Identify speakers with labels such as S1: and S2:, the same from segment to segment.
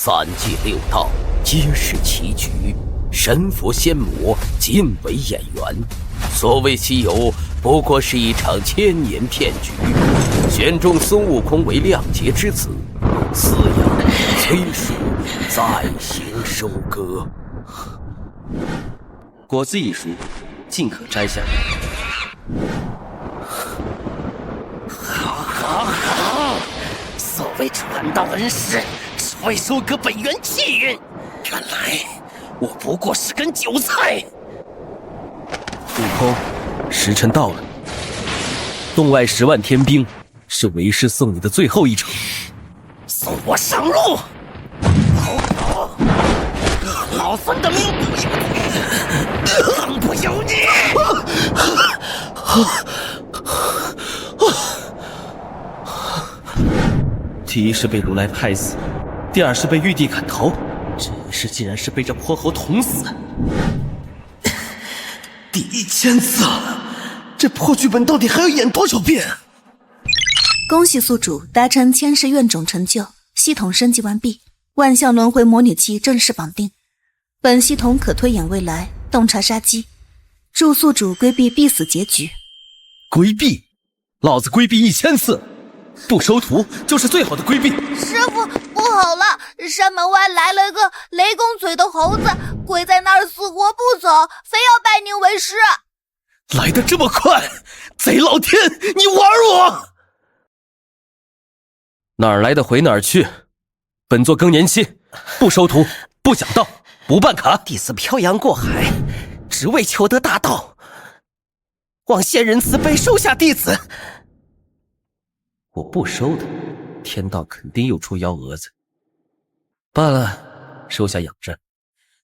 S1: 三界六道皆是棋局，神佛仙魔尽为演员。所谓西游，不过是一场千年骗局，选中孙悟空为亮节之子，饲养催熟，再行收割。
S2: 果子已熟，尽可摘下。
S3: 好，所谓传道恩师，只为收割本源气运。原来我不过是根韭菜。
S2: 悟空，时辰到了，洞外10万天兵是为师送你的最后一程。
S3: 送我上路！老孙的命不由你！
S2: 第一是被如来拍死，第二是被玉帝砍头，这一世竟然是被这泼猴捅死。
S4: 第1000次了，这破剧本到底还要演多少遍？
S5: 恭喜宿主达成千世愿种成就，系统升级完毕，万象轮回模拟器正式绑定。本系统可推演未来，洞察杀机，祝宿主规避必死结局。
S2: 规避？老子规避1000次，不收徒就是最好的规避。
S6: 师傅，不好了！山门外来了个雷公嘴的猴子，跪在那儿死活不走，非要拜您为师。
S4: 来得这么快，贼老天，你玩我！
S2: 哪儿来的回哪儿去，本座更年期，不收徒，不讲道，不办卡。
S3: 弟子漂洋过海，只为求得大道，望仙人慈悲收下弟子。
S2: 我不收的，天道肯定又出幺蛾子。罢了，收下养着，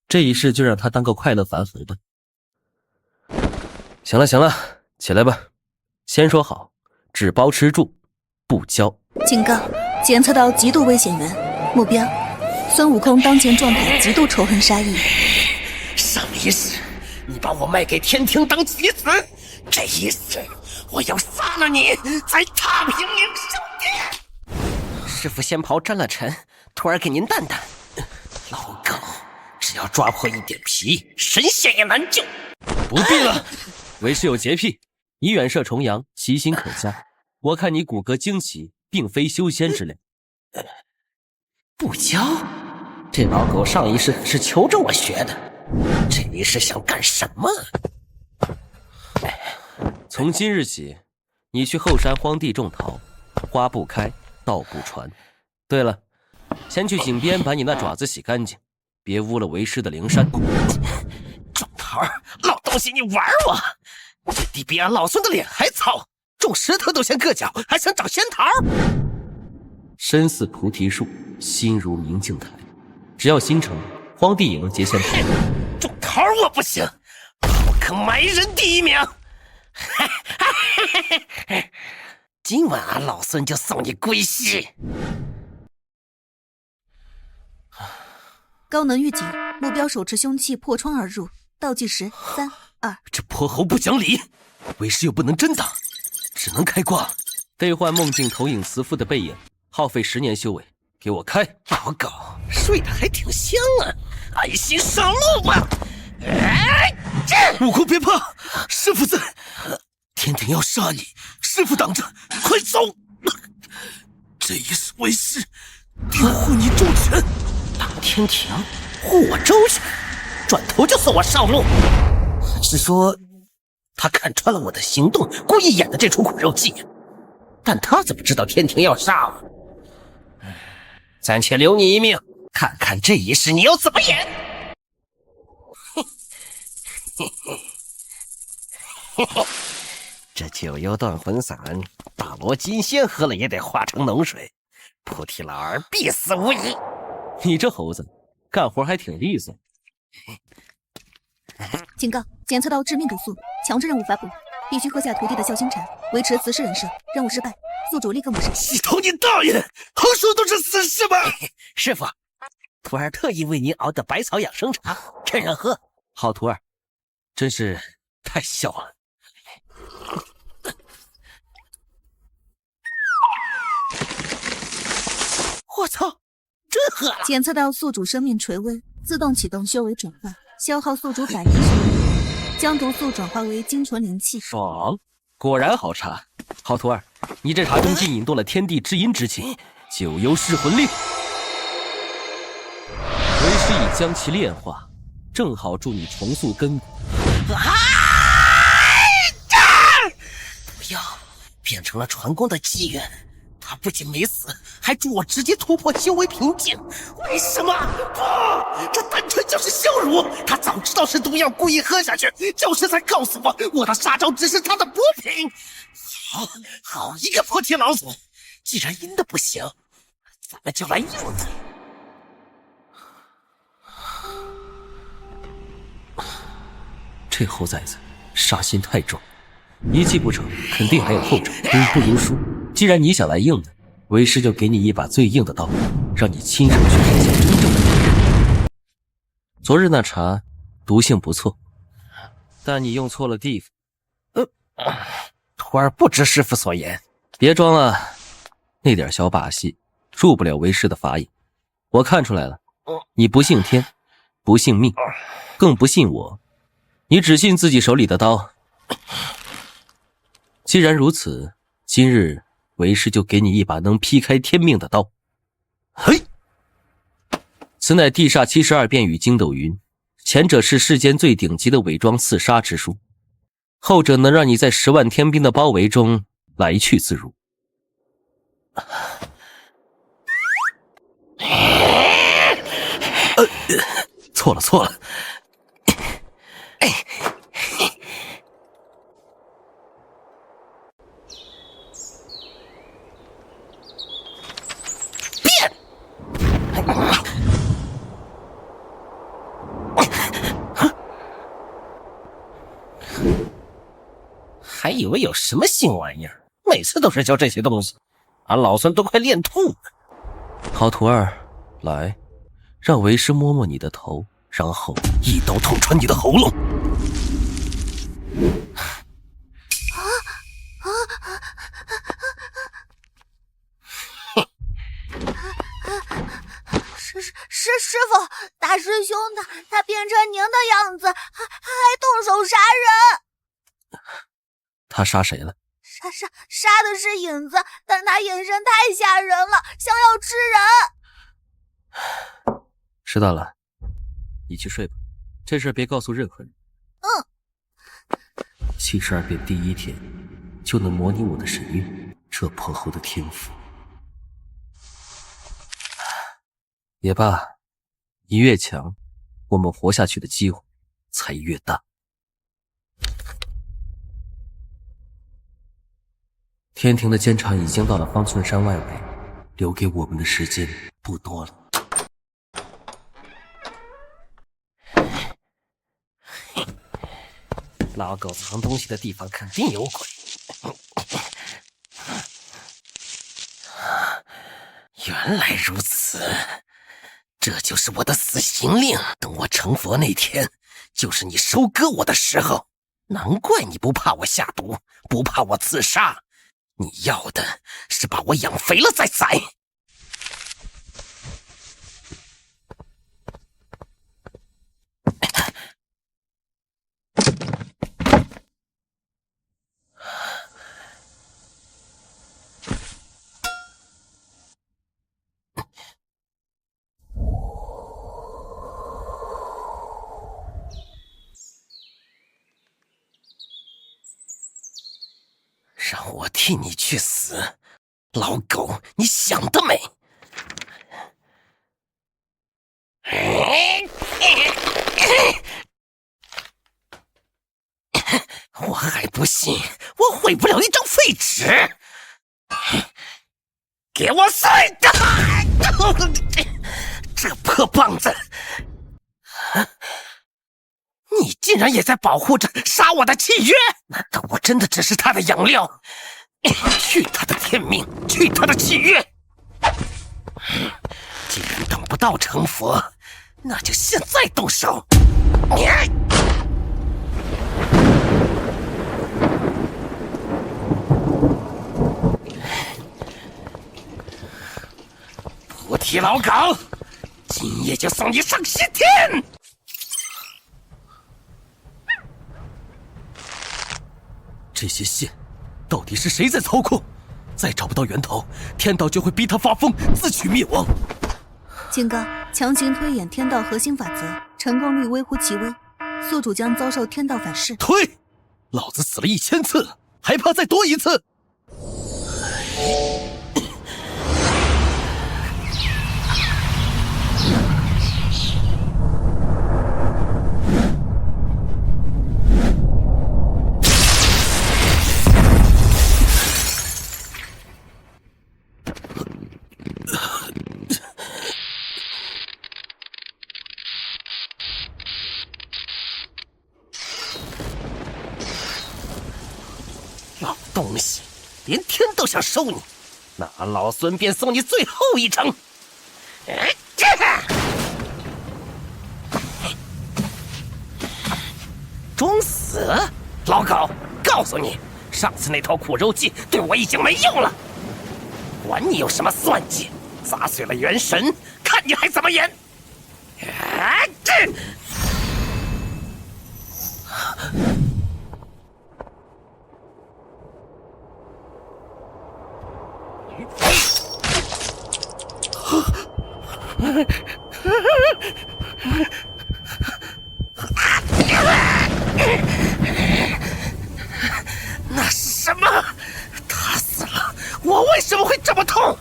S2: 这一世就让他当个快乐凡猴吧。行了，起来吧。先说好，只包吃住，不教。
S5: 警告：检测到极度危险源，目标：孙悟空当前状态极度仇恨杀意。
S3: 上一世你把我卖给天庭当棋子，这一世我要杀了你，在踏平岭上殿。师傅仙袍沾了尘，徒儿给您淡淡。老狗，只要抓破一点皮，神仙也难救。
S2: 不必了，为师有洁癖，你远涉重洋，其心可嘉。我看你骨骼惊奇，并非修仙之类。
S3: 不教？这老狗上一世是求着我学的，这一世想干什么？
S2: 从今日起，你去后山荒地种桃，花不开，道不传。对了，先去井边把你那爪子洗干净，别污了为师的灵山。
S3: 种桃，老东西，你玩我！这地比俺老孙的脸还糙，种石头都嫌硌脚，还想长仙桃？
S2: 身似菩提树，心如明镜台。只要心诚，荒地也能结仙桃。
S3: 种桃我不行，我可埋人第一名。今晚俺老孙就送你归西。
S5: 高能预警，目标手持凶器破窗而入，倒计时3、2。
S4: 这泼猴不讲理，为师又不能真打，只能开挂。
S2: 兑换梦境投影慈父的背影，耗费10年修为，给我开！
S3: 老狗睡得还挺香啊，安心上路吧。
S4: 悟空别怕，师傅在。天庭要杀你，师傅挡着，快走！这一世为师定护你周全。
S3: 挡天庭，护我周全，转头就送我上路。还是说他看穿了我的行动，故意演的这出苦肉计？但他怎么知道天庭要杀我？暂且留你一命，看看这一世你要怎么演。这九幽断魂散，大罗金仙喝了也得化成脓水，菩提老儿必死无疑。
S2: 你这猴子，干活还挺利索。
S5: 警告：检测到致命毒素，强制任务发布，必须喝下徒弟的孝心禅，维持慈氏人设。任务失败，宿主立刻抹杀。
S4: 洗头你大爷！横竖都是死士吧？
S3: 师傅，徒儿特意为您熬的百草养生茶，趁热喝。
S2: 好徒儿，真是太孝了。
S4: 我操！真喝了。
S5: 检测到宿主生命垂危，自动启动修为转化，消耗宿主100年修为，将毒素转化为精纯灵气。
S2: 爽，果然好茶。好徒儿，你这茶中竟引动了天地之阴之气，九幽噬魂令。为师已将其炼化，正好助你重塑根骨。
S4: 不要，变成了传功的机缘。他不仅没死，还助我直接突破修为瓶颈。为什么？不，这单纯就是羞辱！他早知道是毒药，故意喝下去，就是在告诉我的杀招只是他的补品。好一个破铁老祖！既然阴的不行，咱们就来硬的。
S2: 这猴崽子杀心太重，一计不成，肯定还有后招。赌不如输，既然你想来硬的，为师就给你一把最硬的刀，让你亲手去看见真正的敌人。昨日那茶毒性不错，但你用错了地方。
S4: 徒儿不知师父所言。
S2: 别装了，那点小把戏入不了为师的法眼。我看出来了，你不信天，不信命，更不信我，你只信自己手里的刀。既然如此，今日为师就给你一把能劈开天命的刀。嘿，此乃地煞72变与筋斗云，前者是世间最顶级的伪装刺杀之术，后者能让你在10万天兵的包围中来去自如。错了。
S4: 还以为有什么新玩意儿，每次都是教这些东西，俺老孙都快练吐了。
S2: 好徒儿，来，让为师摸摸你的头，然后一刀捅穿你的喉咙。
S6: 师傅，大师兄他变成您的样子，还动手杀人。
S2: 他杀谁了？
S6: 杀的是影子，但他眼神太吓人了，像要吃人。
S2: 知道了，你去睡吧，这事别告诉任何人。72变第1天就能模拟我的神韵，这泼猴的天赋。也罢，你越强，我们活下去的机会才越大。天庭的监察已经到了方寸山外围，留给我们的时间不多了。
S4: 老狗藏东西的地方肯定有鬼。原来如此，这就是我的死刑令。等我成佛那天，就是你收割我的时候。难怪你不怕我下毒，不怕我自杀。你要的是把我养肥了再宰。让我替你去死，老狗，你想得美！我还不信，我毁不了一张废纸。给我碎！这破棒子！你竟然也在保护着杀我的契约？难道我真的只是他的养料？去他的天命，去他的契约！既然等不到成佛，那就现在动手！不
S3: 提老狗，今夜就送你上西天！
S2: 这些线，到底是谁在操控？再找不到源头，天道就会逼他发疯，自取灭亡。
S5: 警告：强行推演天道核心法则，成功率微乎其微，宿主将遭受天道反噬。
S2: 推！老子死了1000次了，还怕再多一次？
S3: 老东西，连天都想收你，那老孙便送你最后一程！装死！老狗，告诉你，上次那套苦肉计对我已经没用了。管你有什么算计，砸碎了元神，看你还怎么演！那是什么？他死了，我为什么会这么痛？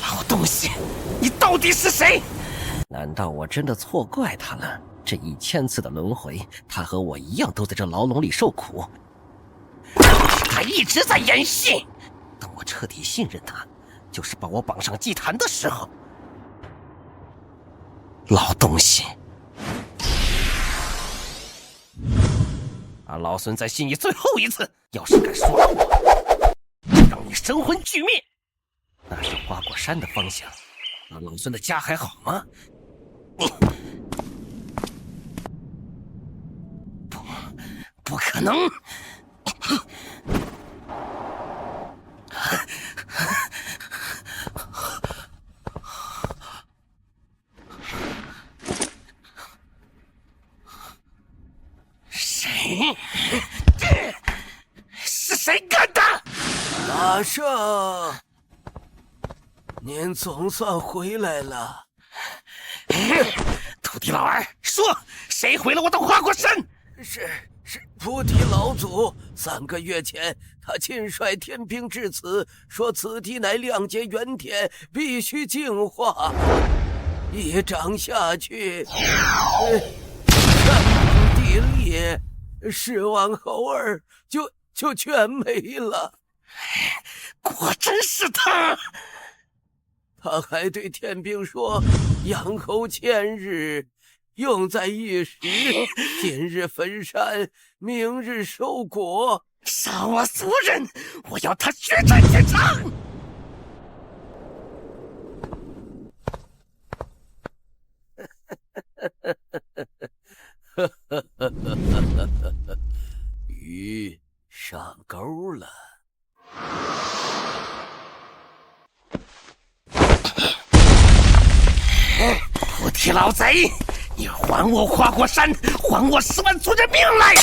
S3: 老东西，你到底是谁？难道我真的错怪他了？这1000次的轮回，他和我一样都在这牢笼里受苦。他一直在演戏。等我彻底信任他，就是把我绑上祭坛的时候。老东西，老孙再信你最后一次，要是敢耍我，让你神魂俱灭。那是花果山的方向，那老孙的家还好吗？不可能！谁？是谁干的？
S1: 大圣，您总算回来了。
S3: 土地老二，说谁毁了我的花果山？
S1: 是菩提老祖，3个月前他亲率天兵至此，说此地乃亮劫元天，必须净化。一掌下去，山崩地裂，10万猴儿就全没了。
S3: 果真是他！
S1: 他还对天兵说：“养猴1000日，用在一时。今日分山，明日收果。”
S3: 杀我族人！我要他决战现场！
S1: 鱼上钩了。
S3: 菩提老贼，你还我花果山，还我10万族人命来！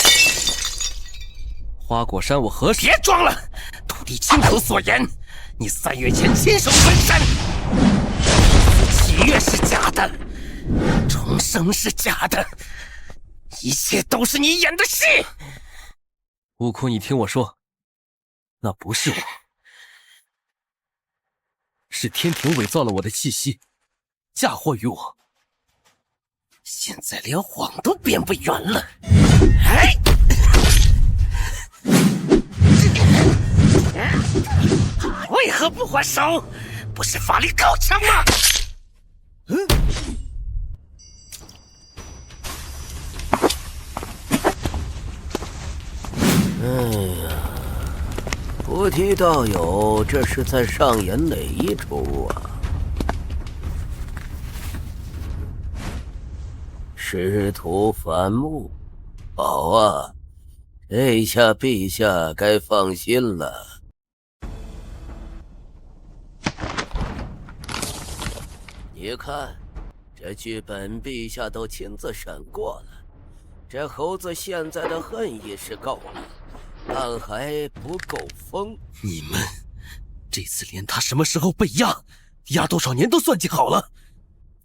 S2: 花果山我何时？
S3: 别装了！土地亲口所言，你3月前亲手分山，7月是假的，重生是假的，一切都是你演的戏！
S2: 悟空，你听我说，那不是我，是天庭伪造了我的气息，嫁祸于我。
S3: 现在连谎都编不圆了。哎！为何不还手？不是法力高强吗？
S1: 菩提道友，这是在上演哪一出啊？师徒反目，好啊！陛下该放心了。你看，这剧本陛下都亲自审过了。这猴子现在的恨意是够了，但还不够疯。
S4: 你们这次连他什么时候被压多少年都算计好了。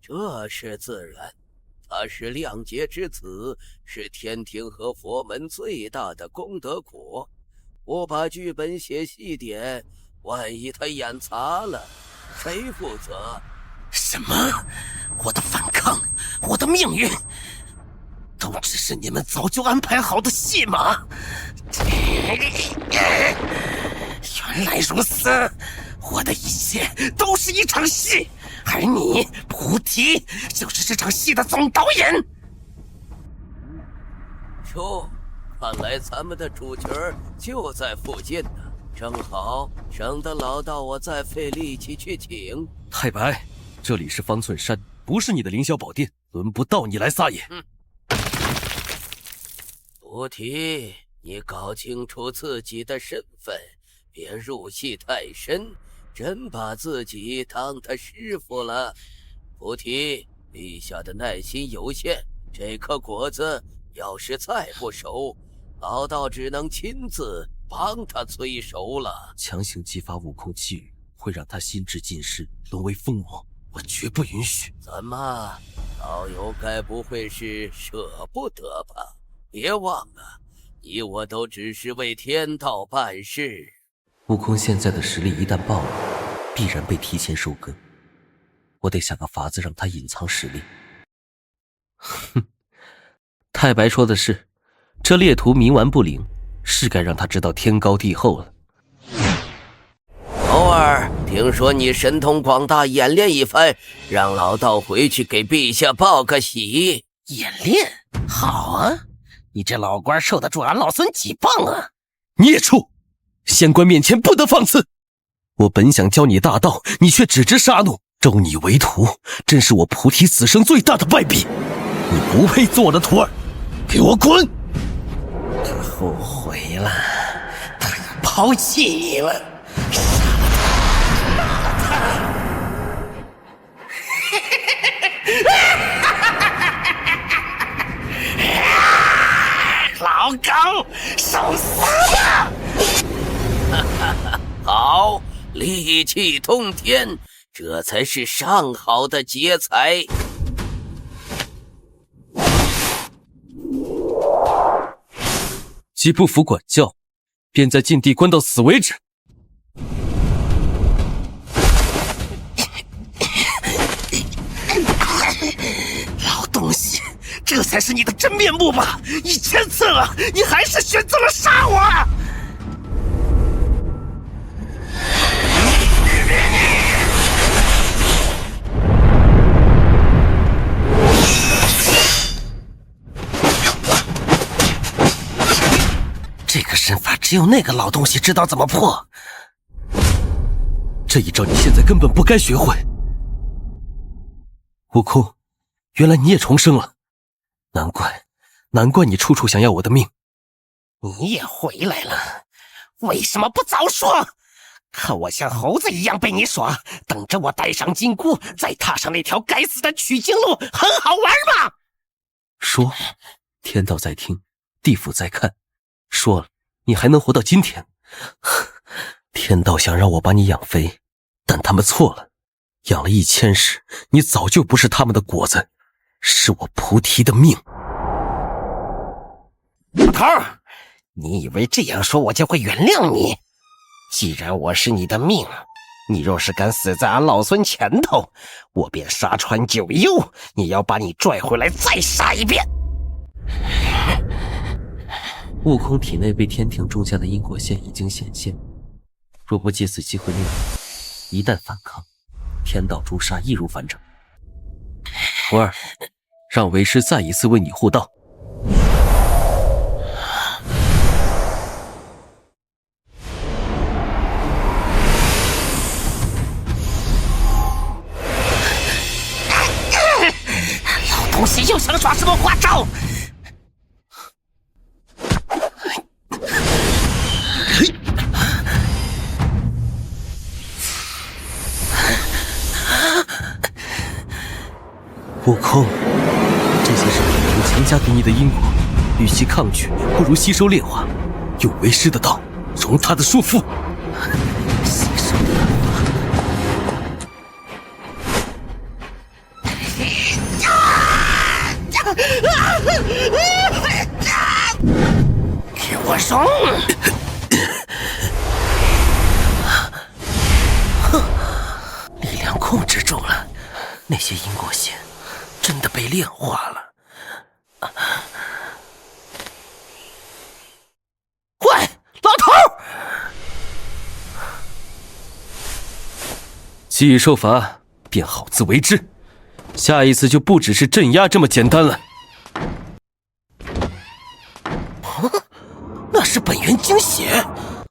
S1: 这是自然，他是亮节之子，是天庭和佛门最大的功德果。我把剧本写细点，万一他演砸了，谁负责？
S4: 什么？我的反抗，我的命运，都只是你们早就安排好的戏码。原来如此，我的一切都是一场戏，而你菩提就是这场戏的总导演。
S1: 哟，看来咱们的主角就在附近呢，正好省得老道我再费力气去请。
S4: 太白，这里是方寸山，不是你的凌霄宝殿，轮不到你来撒野。
S1: 菩提，你搞清楚自己的身份，别入戏太深，真把自己当他师傅了。菩提，陛下的耐心有限，这颗果子要是再不熟，老道只能亲自帮他催熟了。
S4: 强行激发悟空气语，会让他心智尽失，沦为疯魔，我绝不允许。
S1: 怎么，道友该不会是舍不得吧？别忘了，你我都只是为天道办事。
S2: 悟空现在的实力一旦暴露，必然被提前收割。我得想个法子让他隐藏实力。哼，太白说的是，这猎徒冥顽不灵，是该让他知道天高地厚了。
S1: 猴儿，听说你神通广大，演练一番，让老道回去给陛下报个喜。
S4: 演练好啊，你这老官受得住俺老孙几棒啊！孽畜，仙官面前不得放肆！我本想教你大道，你却只知杀戮，收你为徒，真是我菩提此生最大的败笔。你不配做我的徒儿，给我滚！他后悔了，他要抛弃你了。老狗，受死吧！
S1: 好，戾气通天，这才是上好的劫财。
S4: 既不服管教，便在禁地关到死为止。老东西，这才是你的真面目吧？1000次了，你还是选择了杀我！这个身法只有那个老东西知道怎么破。这一招你现在根本不该学会。悟空，原来你也重生了，难怪你处处想要我的命。你也回来了，为什么不早说？看我像猴子一样被你耍，等着我戴上金箍，再踏上那条该死的取经路，很好玩吧？说，天道在听，地府在看。说了，你还能活到今天？天道想让我把你养肥，但他们错了。养了1000世，你早就不是他们的果子，是我菩提的命。老头儿，你以为这样说我就会原谅你？既然我是你的命，你若是敢死在俺老孙前头，我便杀穿9幽，你要把你拽回来再杀一遍。
S2: 悟空体内被天庭种下的因果线已经显现，若不借此机会灭我，一旦反抗，天道诛杀易如反掌。徒儿，让为师再一次为你护道。
S4: 老东西又想耍什么花招？
S2: 悟空，这些是本人强加给你的因果，与其抗拒，不如吸收炼化，用为师的道容他的束缚。
S4: 吸收炼化。给我扔！力量控制住了，那些因果线真的被炼化了。喂，老头！
S2: 既已受罚，便好自为之。下一次就不只是镇压这么简单了。
S4: 那是本源精血，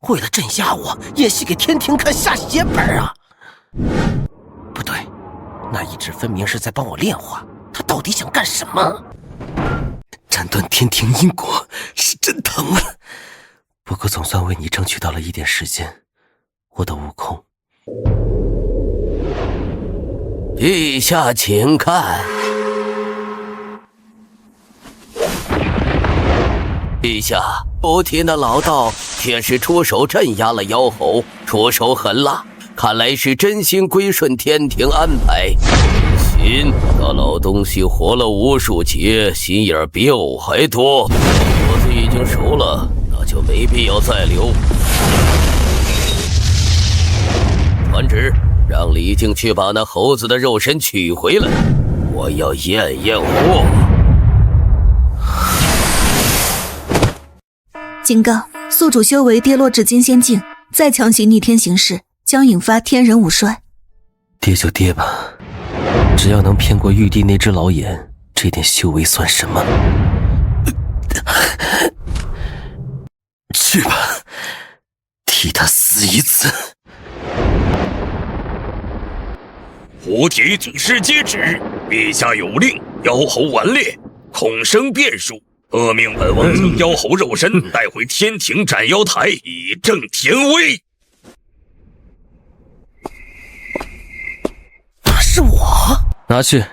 S4: 为了镇压我，演戏给天庭看下血本啊！不对，那一指分明是在帮我炼化，他到底想干什么？斩断天庭因果是真疼啊！不过总算为你争取到了一点时间，我的悟空。
S1: 陛下请看。陛下，不提那老道确实出手镇压了妖猴，出手狠辣，看来是真心归顺天庭安排。行，那老东西活了无数劫，心眼比我还多，果子已经熟了，那就没必要再留。传旨，让李靖去把那猴子的肉身取回来，我要验验货。
S5: 警告：宿主修为跌落至金仙境，再强行逆天行事，将引发天人五衰。
S2: 跌就跌吧，只要能骗过玉帝那只老眼，这点修为算什么？
S4: 去吧，替他死一次。
S7: 菩提祖师接旨，陛下有令，妖猴顽劣，恐生变数，恶命本王将妖猴肉身带回天庭斩妖台，以正天威。
S4: 那是我。
S2: 拿去，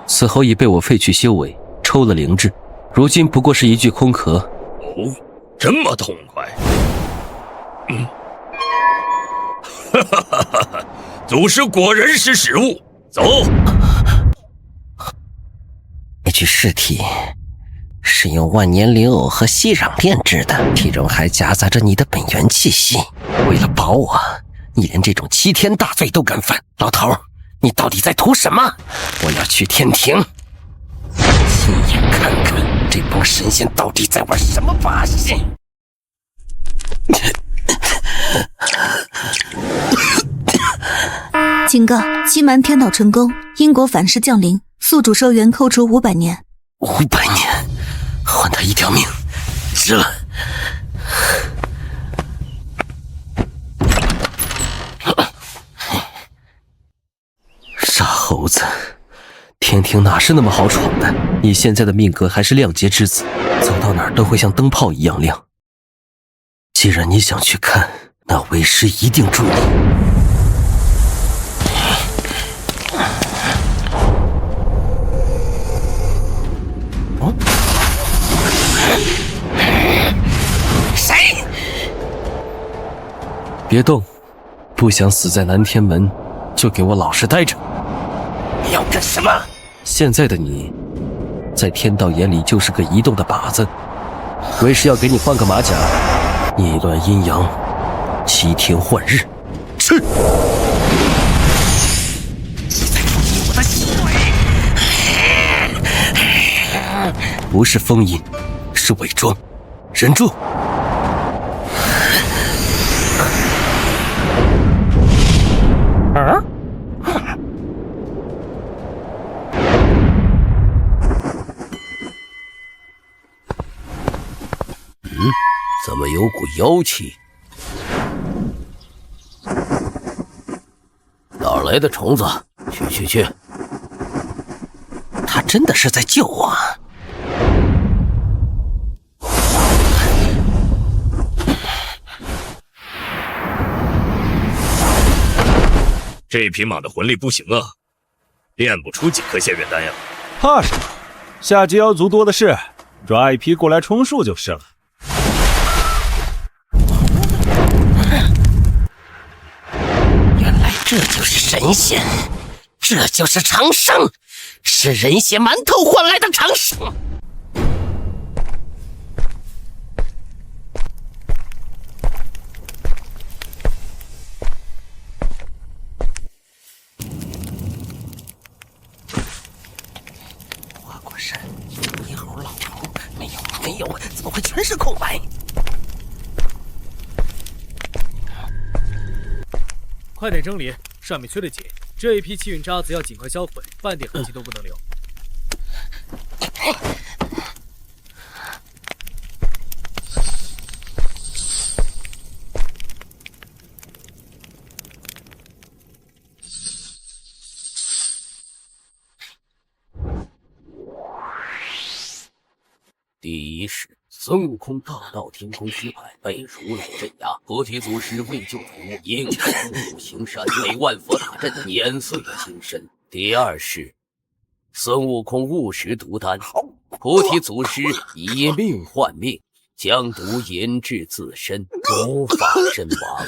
S2: 此猴已被我废去修为，抽了灵智，如今不过是一具空壳。
S7: 哦，这么痛快。哈哈哈哈哈！祖师果然是识物，走。
S4: 那具尸体是用万年灵藕和息壤炼制的，其中还夹杂着你的本源气息。为了保我，你连这种欺天大罪都敢犯，老头，你到底在图什么？我要去天庭，亲眼看看这帮神仙到底在玩什么把戏。
S5: 警告：欺瞒天道成功，因果反噬降临，宿主寿元扣除500年。
S4: 500年，换他一条命，值了。
S2: 傻猴子，天庭哪是那么好闯的？你现在的命格还是亮劫之子，走到哪儿都会像灯泡一样亮。既然你想去看，那为师一定助你。
S4: 谁？
S2: 别动，不想死在南天门，就给我老实待着。
S4: 你要干什么？
S2: 现在的你，在天道眼里就是个移动的靶子。为师要给你换个马甲，逆乱阴阳，欺天换日。
S4: 是。你在封印我的修为。
S2: 不是封印，是伪装。忍住。
S1: 怎么有股妖气？哪儿来的虫子？去！
S4: 他真的是在救我。
S7: 这匹马的魂力不行啊！炼不出几颗仙元丹呀。
S8: 怕什么？下级妖族多的是，抓一批过来充数就是了。
S4: 原来这就是神仙，这就是长生，是人血馒头换来的长生。花果山、猕猴、老头，没有，怎么会全是空白？
S9: 快点整理，上面缺了几，这一批气运渣子要尽快销毁，半点痕迹都不能留。
S1: 第一世，孙悟空大闹天宫失败，被如来镇压。菩提祖师为救徒，硬闯五行山，被万佛大阵碾碎了金身。第二世，孙悟空误食毒丹，菩提祖师以命换命，将毒引至自身，无法身亡。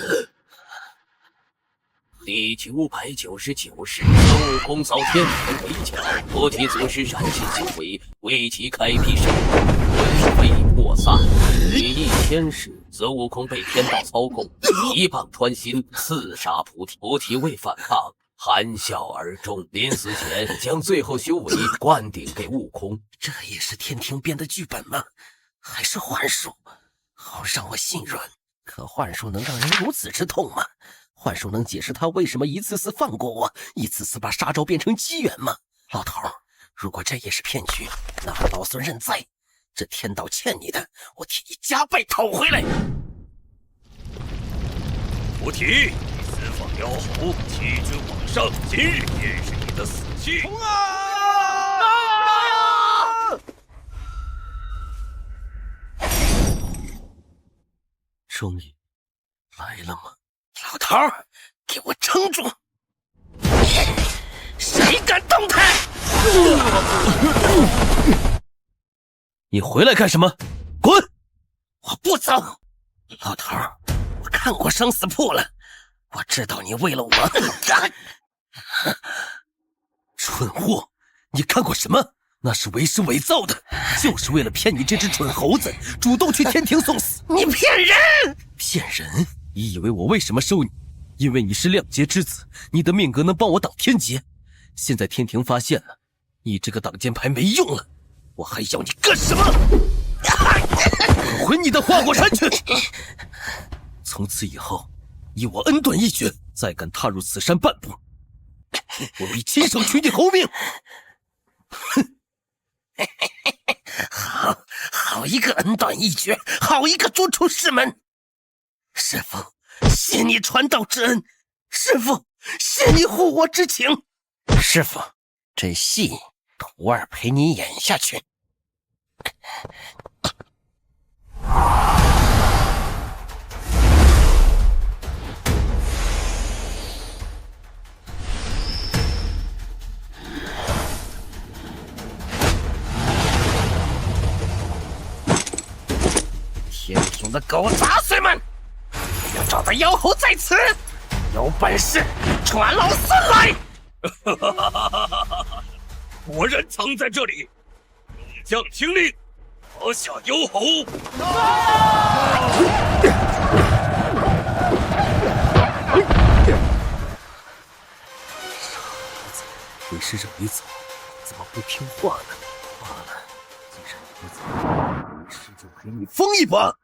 S1: 第999世，孙悟空遭天庭围剿，菩提祖师燃尽修为，为其开辟圣路，魂飞魄散。第1000世，孙悟空被天道操控，一棒穿心，刺杀菩提。菩提为反抗，含笑而终，临死前将最后修为灌顶给悟空。
S4: 这也是天庭编的剧本吗？还是幻术？好让我信任。可幻术能让人如此之痛吗？幻术能解释他为什么一次次放过我，一次次把杀招变成机缘吗？老头，如果这也是骗局，那老孙认栽。这天道欠你的，我替你加倍讨回来。
S7: 菩提，私放妖猴，欺君罔上，今日便是你的死期！冲啊！
S2: 终于来了吗？
S4: 老头，给我撑住！谁敢动他？
S2: 你回来干什么？滚！
S4: 我不走。老头，我看过生死簿了，我知道你为了我。
S2: 蠢货，你看过什么？那是为师伪造的，就是为了骗你这只蠢猴子，主动去天庭送死。
S4: 你骗人！
S2: 骗人？你以为我为什么收你？因为你是亮劫之子，你的命格能帮我挡天劫。现在天庭发现了，你这个挡箭牌没用了，我还要你干什么？回你的花果山去！从此以后，以我恩断义绝，再敢踏入此山半步，我必亲手取你猴命！
S4: 哼！好一个恩断义绝，好一个逐出师门！师父，谢你传道之恩，师父，谢你护我之情。师父，这戏徒儿陪你演下去。天庭的狗杂碎们，要找到妖猴在此，有本事传老孙来！
S7: 果然藏在这里，众将听令，拿下妖猴！
S2: 为师让你走，怎么不听话呢？罢了，既然你不走，为师就给你疯一把！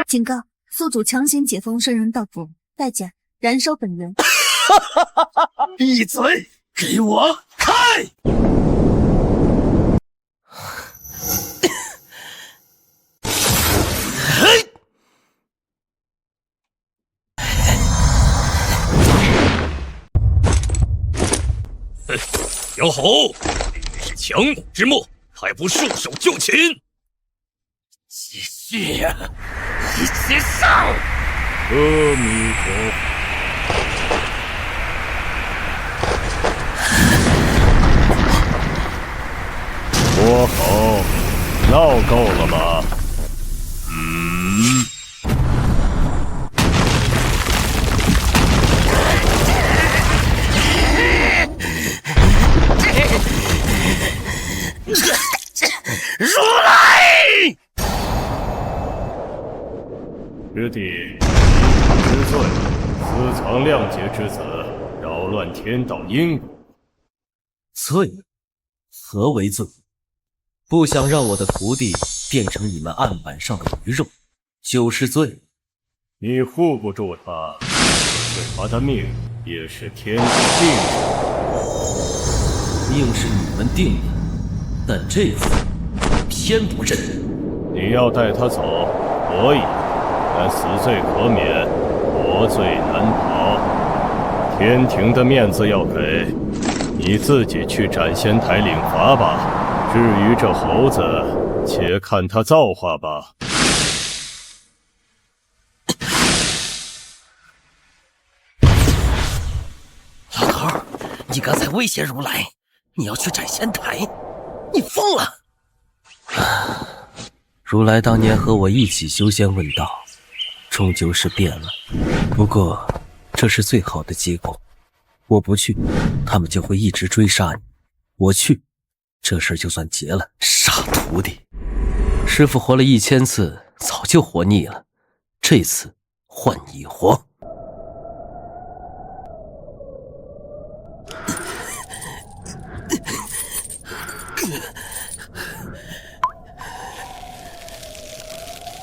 S5: 警告：宿主强行解封圣人道符，代价燃烧本人。
S4: 闭嘴！给我开！
S7: 妖猴，你是强弩之末，还不束手就擒！
S3: 继续呀，一起上！
S8: 阿弥陀佛。多好，闹够了吗？
S3: 如来！
S8: 师弟，知罪，私藏亮节之子，扰乱天道因果。
S2: 罪？何为罪？不想让我的徒弟变成你们案板上的鱼肉，就是罪。
S8: 你护不住他，是他的命，也是天定的。
S2: 命是你们定的，但这次偏不认。
S8: 你要带他走，可以，但死罪可免，活罪难逃。天庭的面子要给，你自己去斩仙台领罚吧。至于这猴子，且看他造化吧。
S3: 老头，你刚才威胁如来，你要去斩仙台，你疯了！
S2: 如来当年和我一起修仙问道，终究是变了。不过，这是最好的结果。我不去，他们就会一直追杀你；我去，这事就算结了。傻徒弟，师父活了1000次，早就活腻了，这次换你活。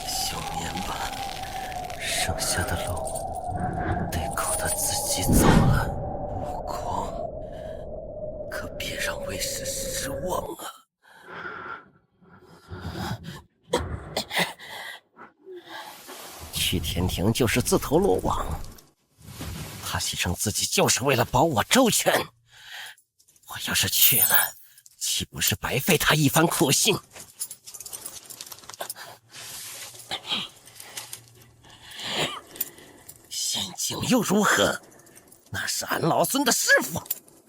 S3: 休眠吧，剩下的路得靠他自己走了。悟空，可别让为师失望啊！去天庭就是自投罗网，他牺牲自己就是为了保我周全。我要是去了，岂不是白费他一番苦心？仙境又如何？那是俺老孙的师傅，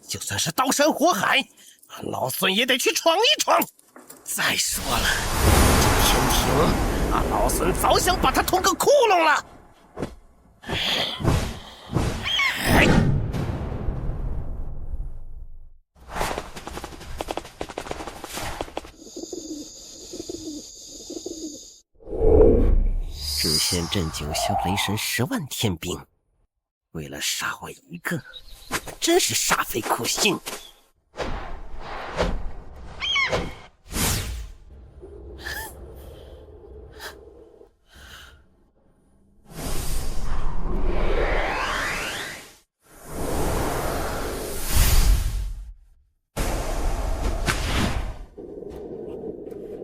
S3: 就算是刀山火海，俺老孙也得去闯一闯。再说了，这天庭，俺老孙早想把他捅个窟窿了。至仙镇九霄雷神10万天兵，为了杀我一个，真是煞费苦心。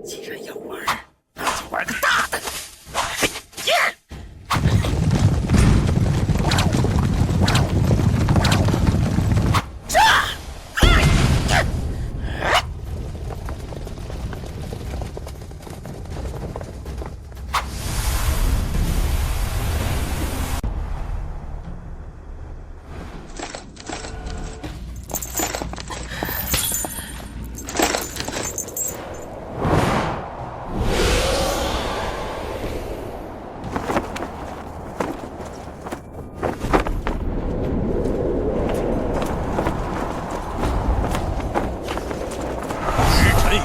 S3: 既然要玩，那就玩个大的。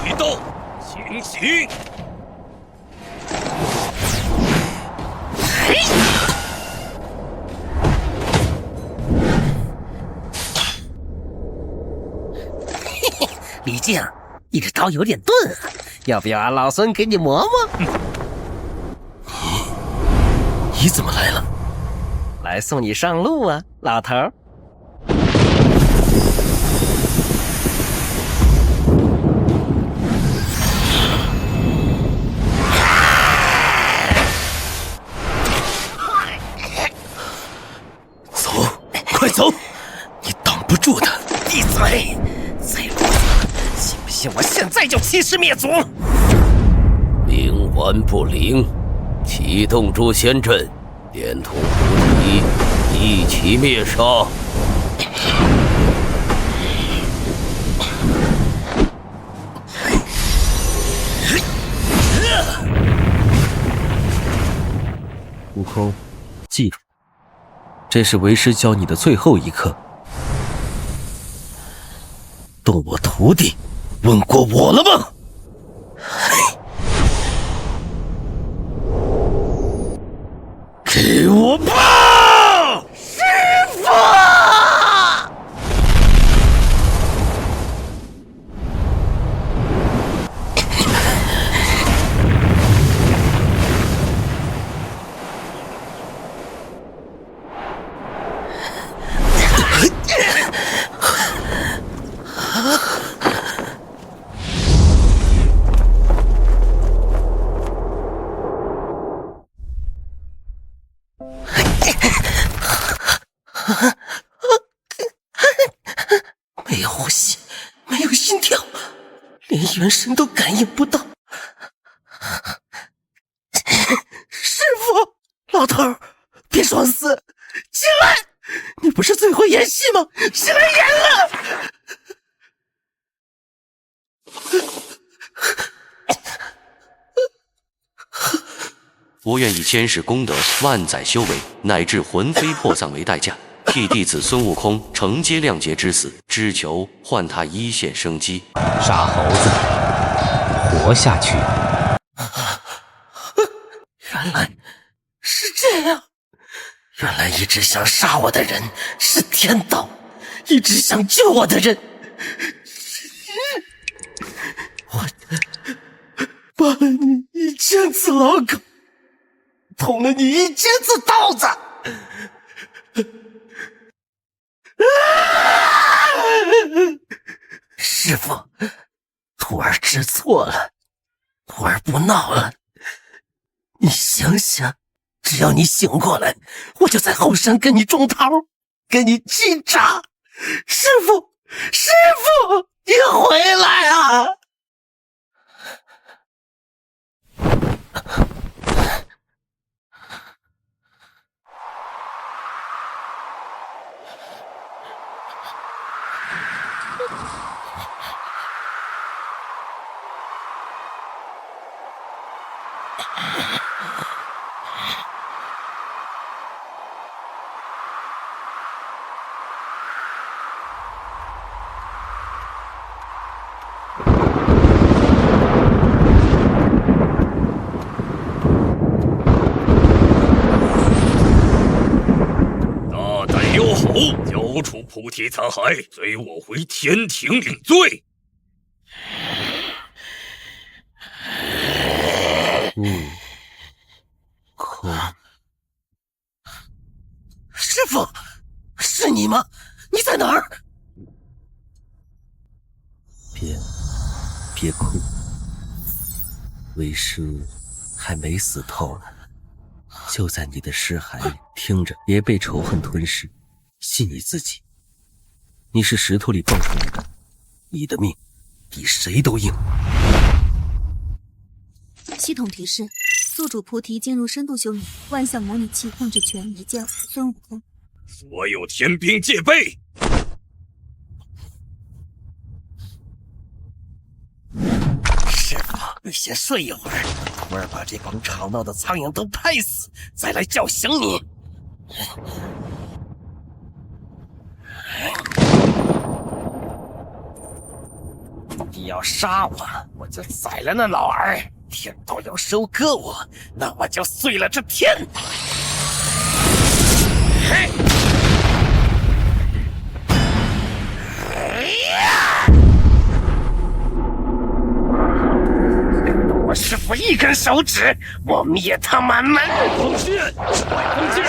S7: 一刀，行刑！
S3: 李靖，你这刀有点钝啊，要不要俺老孙给你磨磨？
S2: 你怎么来了？
S3: 来送你上路啊，老头儿。
S2: 走，快走！你挡不住的。
S3: 闭嘴！再啰嗦，信不信我现在就欺师灭祖？
S1: 冥王元不灵，启动诛仙阵，连同菩提一起灭杀。
S2: 悟空，记住，这是为师教你的最后一课。
S4: 动我徒弟，问过我了吗？给我报！师父！没有呼吸，没有心跳，连元神都感应不到。师父，老头儿，别装死，起来！你不是最会演戏吗？起来演了！
S2: 我愿以千世功德、万载修为，乃至魂飞魄散为代价，替弟子孙悟空承接亮劫之死，只求换他一线生机。
S10: 傻猴子，活下去！
S4: 原来是这样，原来一直想杀我的人是天道，一直想救我的人，我拔了你1000次老狗，捅了你1000次刀子。师父，徒儿知错了，徒儿不闹了。你想想，只要你醒过来，我就在后山跟你种桃，跟你沏茶。师父，师父，你回来啊！
S7: 交出菩提残骸，随我回天庭领罪。
S2: 空，
S4: 师父，是你吗？你在哪儿？
S2: 别哭，为师还没死透呢，就在你的尸骸里，听着，别被仇恨吞噬。信你自己，你是石头里蹦出来的，你的命比谁都硬。
S5: 系统提示：宿主菩提进入深度修炼，万象模拟器控制权移交孙悟空。
S7: 所有天兵戒备。
S4: 师父，你先睡一会儿，徒儿把这帮吵闹的苍蝇都拍死，再来叫醒你。你要杀我，我就宰了那老儿；天道要收割我，那我就碎了这天。我师父一根手指，我灭他满门。
S7: 封剑，封剑！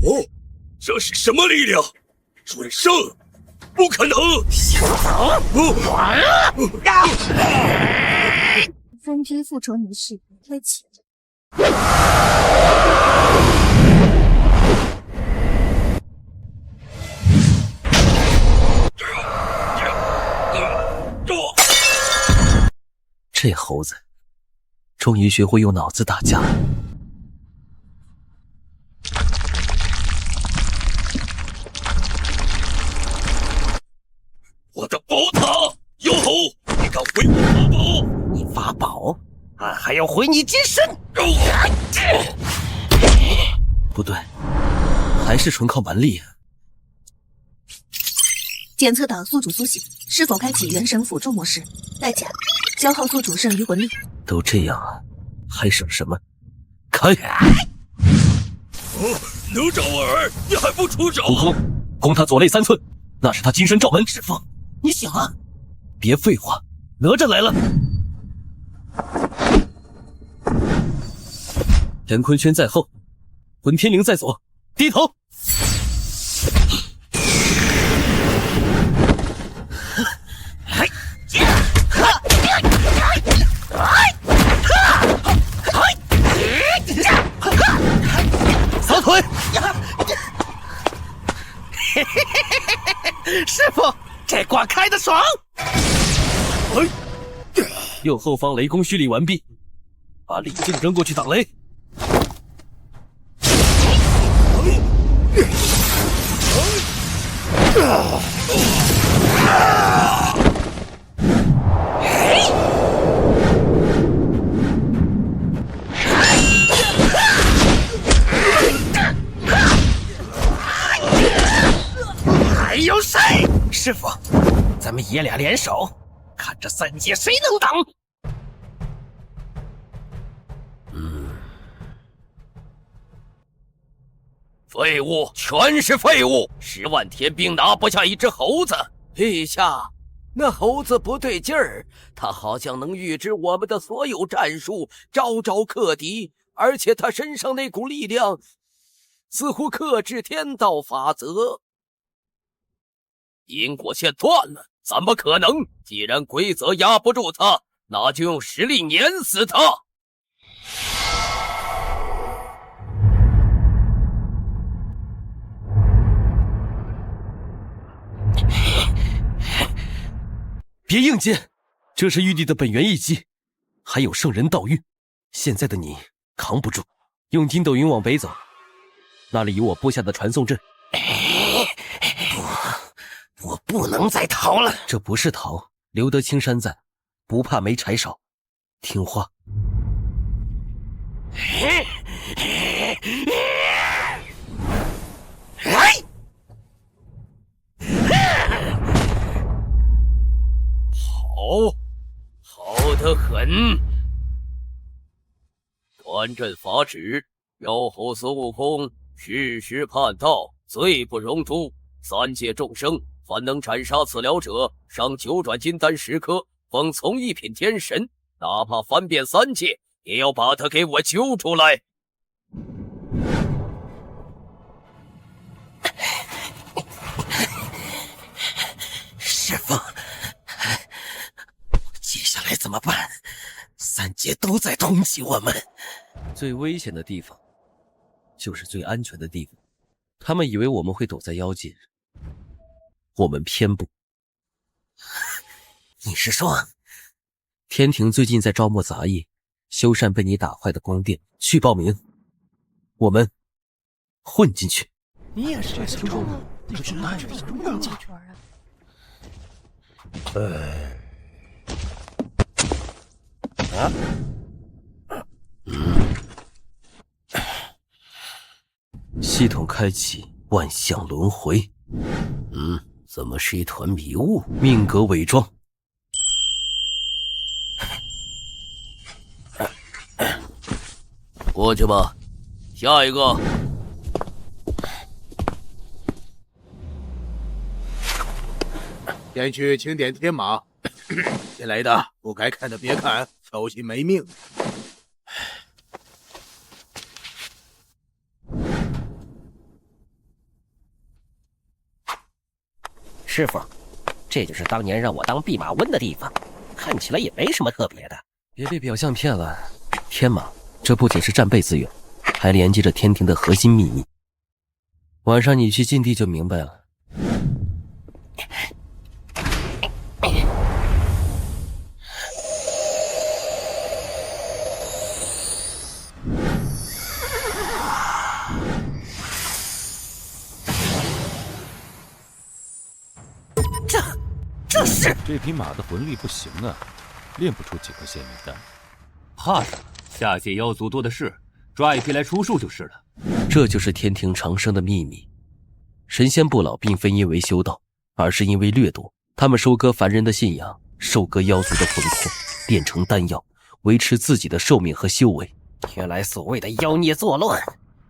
S7: 哦，这是什么力量？转生？不可能！
S4: 想走？完了！
S5: 分批复仇仪式开启。
S2: 这猴子终于学会用脑子打架了。
S7: 我的宝塔，妖猴，你敢毁我法宝？
S4: 你法宝？俺还要毁你金身！
S2: 不对，还是纯靠蛮力啊。
S5: 检测到宿主苏醒，是否开启元神辅助模式？代价：消耗宿主剩余魂力。
S2: 都这样啊，还省什么？开！
S7: 哪吒儿，你还不出手？
S2: 悟空，攻他左肋3寸，那是他金身罩门。
S4: 师傅，你醒了！
S2: 别废话，哪吒来了！乾坤圈在后，混天绫在左，低头！
S4: 扫腿！师傅，这挂开得爽！
S2: 右后方雷公蓄力完毕，把李靖扔过去挡雷。
S4: 还有谁？师傅，咱们爷俩联手，看这3阶谁能挡！
S1: 废物，全是废物！10万天兵拿不下一只猴子。陛下，那猴子不对劲儿，他好像能预知我们的所有战术，招招克敌，而且他身上那股力量似乎克制天道法则。因果线断了，怎么可能？既然规则压不住他，那就用实力碾死他！
S2: 别硬接，这是玉帝的本源一击，还有圣人道运。现在的你扛不住，用筋斗云往北走，那里有我布下的传送阵。
S4: 我不能再逃了。
S2: 这不是逃，留得青山在，不怕没柴烧。听话。
S1: 好得很。端阵法旨，妖猴孙悟空世时叛道，罪不容诛。3界众生凡能斩杀此僚者，赏9转金丹10颗，封从一品天神。哪怕翻遍3界，也要把他给我揪出来。
S4: 师傅，接下来怎么办？3界都在通缉我们。
S2: 最危险的地方，就是最安全的地方。他们以为我们会躲在妖界，我们偏不。
S4: 你是说，
S2: 天庭最近在招募杂役，修缮被你打坏的宫殿，去报名。我们混进去。
S4: 你也是这种人，你是哪里人进去？
S2: 系统开启，万象轮回。
S1: 怎么是一团迷雾？
S2: 命格伪装。
S1: 过去吧，下一个。
S11: 先去清点天马，新来的不该看的别看，小心没命。
S4: 师傅，这就是当年让我当弼马温的地方，看起来也没什么特别的。
S2: 别被表象骗了，天马这不仅是战备资源，还连接着天庭的核心秘密。晚上你去禁地就明白了。
S3: 事？
S12: 这匹马的魂力不行啊，练不出几颗仙灵丹。
S2: 怕什么？下界妖族多的是，抓一匹来除数就是了。这就是天庭长生的秘密。神仙不老并非因为修道，而是因为掠夺。他们收割凡人的信仰，收割妖族的魂魄，炼成丹药，维持自己的寿命和修为。
S3: 原来所谓的妖孽作乱，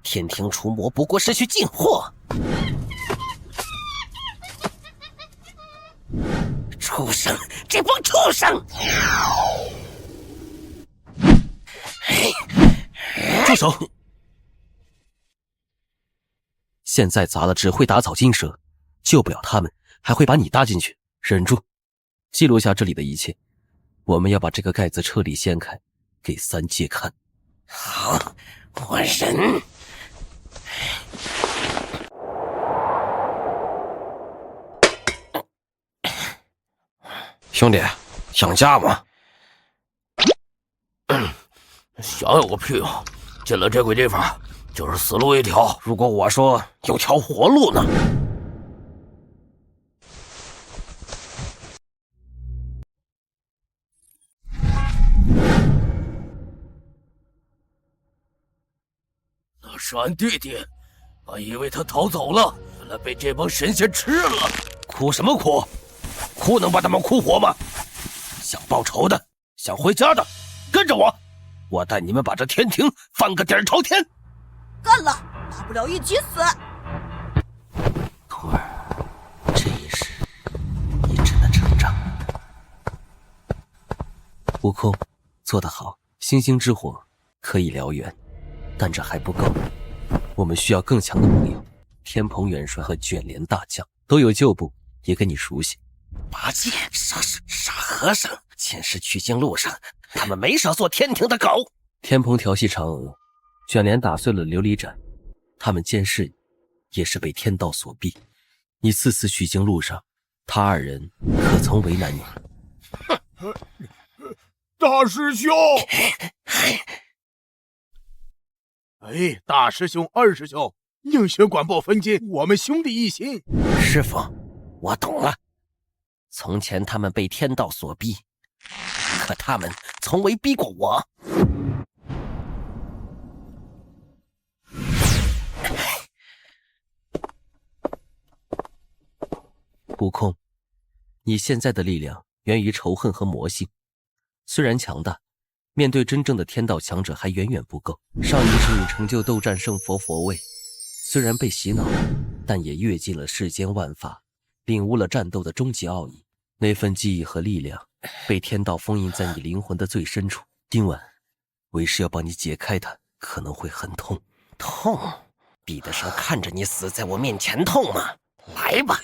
S3: 天庭除魔不过是去进货。畜生，这帮畜生！
S2: 住手！现在砸了只会打草惊蛇，救不了他们，还会把你搭进去。忍住，记录下这里的一切。我们要把这个盖子彻底掀开，给三界看。
S3: 好，我忍。兄弟，想家吗？
S1: 想有个屁啊！进了这鬼地方，就是死路一条。
S3: 如果我说有条活路呢？
S1: 那是俺弟弟，俺以为他逃走了，原来被这帮神仙吃了。
S3: 哭什么哭？哭能把他们哭活吗？想报仇的，想回家的，跟着我，我带你们把这天庭翻个底儿朝天。
S6: 干了，大不了一起死。
S2: 徒儿，这也是你真的成长。悟空，做得好。星星之火可以燎原，但这还不够，我们需要更强的盟友。天蓬元帅和卷帘大将都有旧部，也跟你熟悉。
S3: 八戒、傻和尚，前世取经路上，他们没少做天庭的狗。
S2: 天蓬调戏嫦娥，卷帘打碎了琉璃盏，他们监视你，也是被天道所逼。你次次取经路上，他二人可曾为难你？
S11: 大师兄！哎，大师兄、二师兄，宁学管鲍分金，我们兄弟一心。
S3: 师傅，我懂了。从前他们被天道所逼，可他们从未逼过我。
S2: 悟空，你现在的力量源于仇恨和魔性，虽然强大，面对真正的天道强者还远远不够。上一世你成就斗战胜佛佛位，虽然被洗脑，但也阅尽了世间万法，领悟了战斗的终极奥义。那份记忆和力量被天道封印在你灵魂的最深处。今晚为师要帮你解开它，可能会很痛。
S3: 痛？比得上看着你死在我面前痛吗？来吧。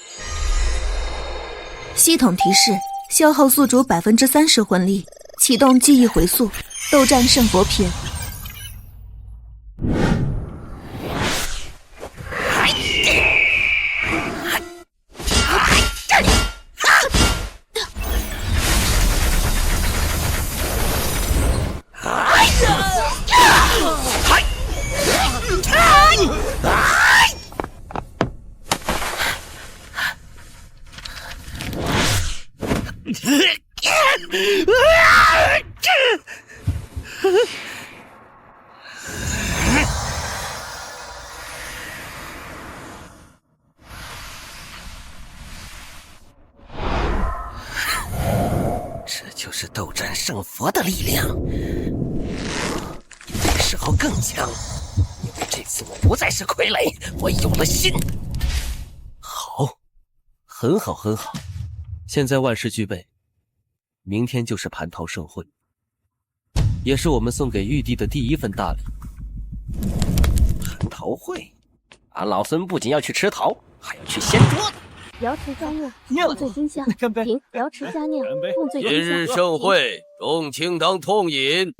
S5: 系统提示：消耗宿主30%魂力，启动记忆回溯，斗战胜佛篇。
S3: 这就是斗战胜佛的力量，这时候更强，因为这次我不再是傀儡，我有了心。
S2: 好，很好，很好。现在万事俱备，明天就是蟠桃盛会，也是我们送给玉帝的第一份大礼。
S3: 蟠桃会，俺老孙不仅要去吃桃，还要去掀桌子。
S13: 瑶池佳酿，共醉今宵。停！瑶池佳酿，共醉今宵。
S1: 今日盛会，众卿当痛饮。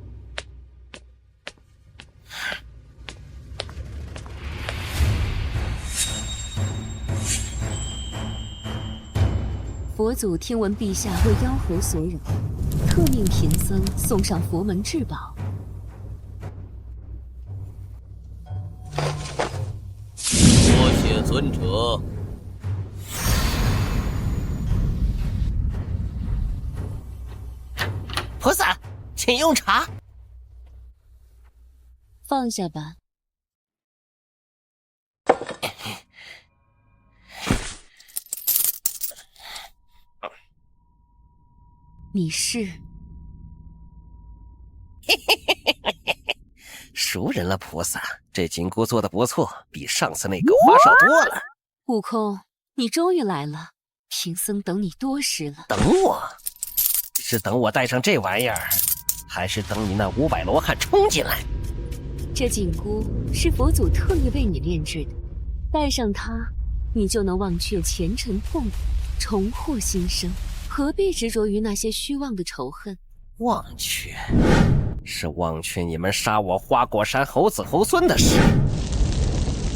S13: 佛祖听闻陛下为妖猴所扰，特命贫僧送上佛门至宝。
S1: 多谢尊者。
S4: 菩萨，请用茶。
S13: 放下吧。你是？
S4: 熟人了，菩萨，这紧箍做的不错，比上次那个花哨多了。
S13: 悟空，你终于来了，贫僧等你多时了。
S4: 等我？是等我带上这玩意儿，还是等你那500罗汉冲进来？
S13: 这紧箍是佛祖特意为你炼制的，带上它，你就能忘却前尘痛苦，重获新生。何必执着于那些虚妄的仇恨？
S4: 忘却，是忘却你们杀我花果山猴子猴孙的事，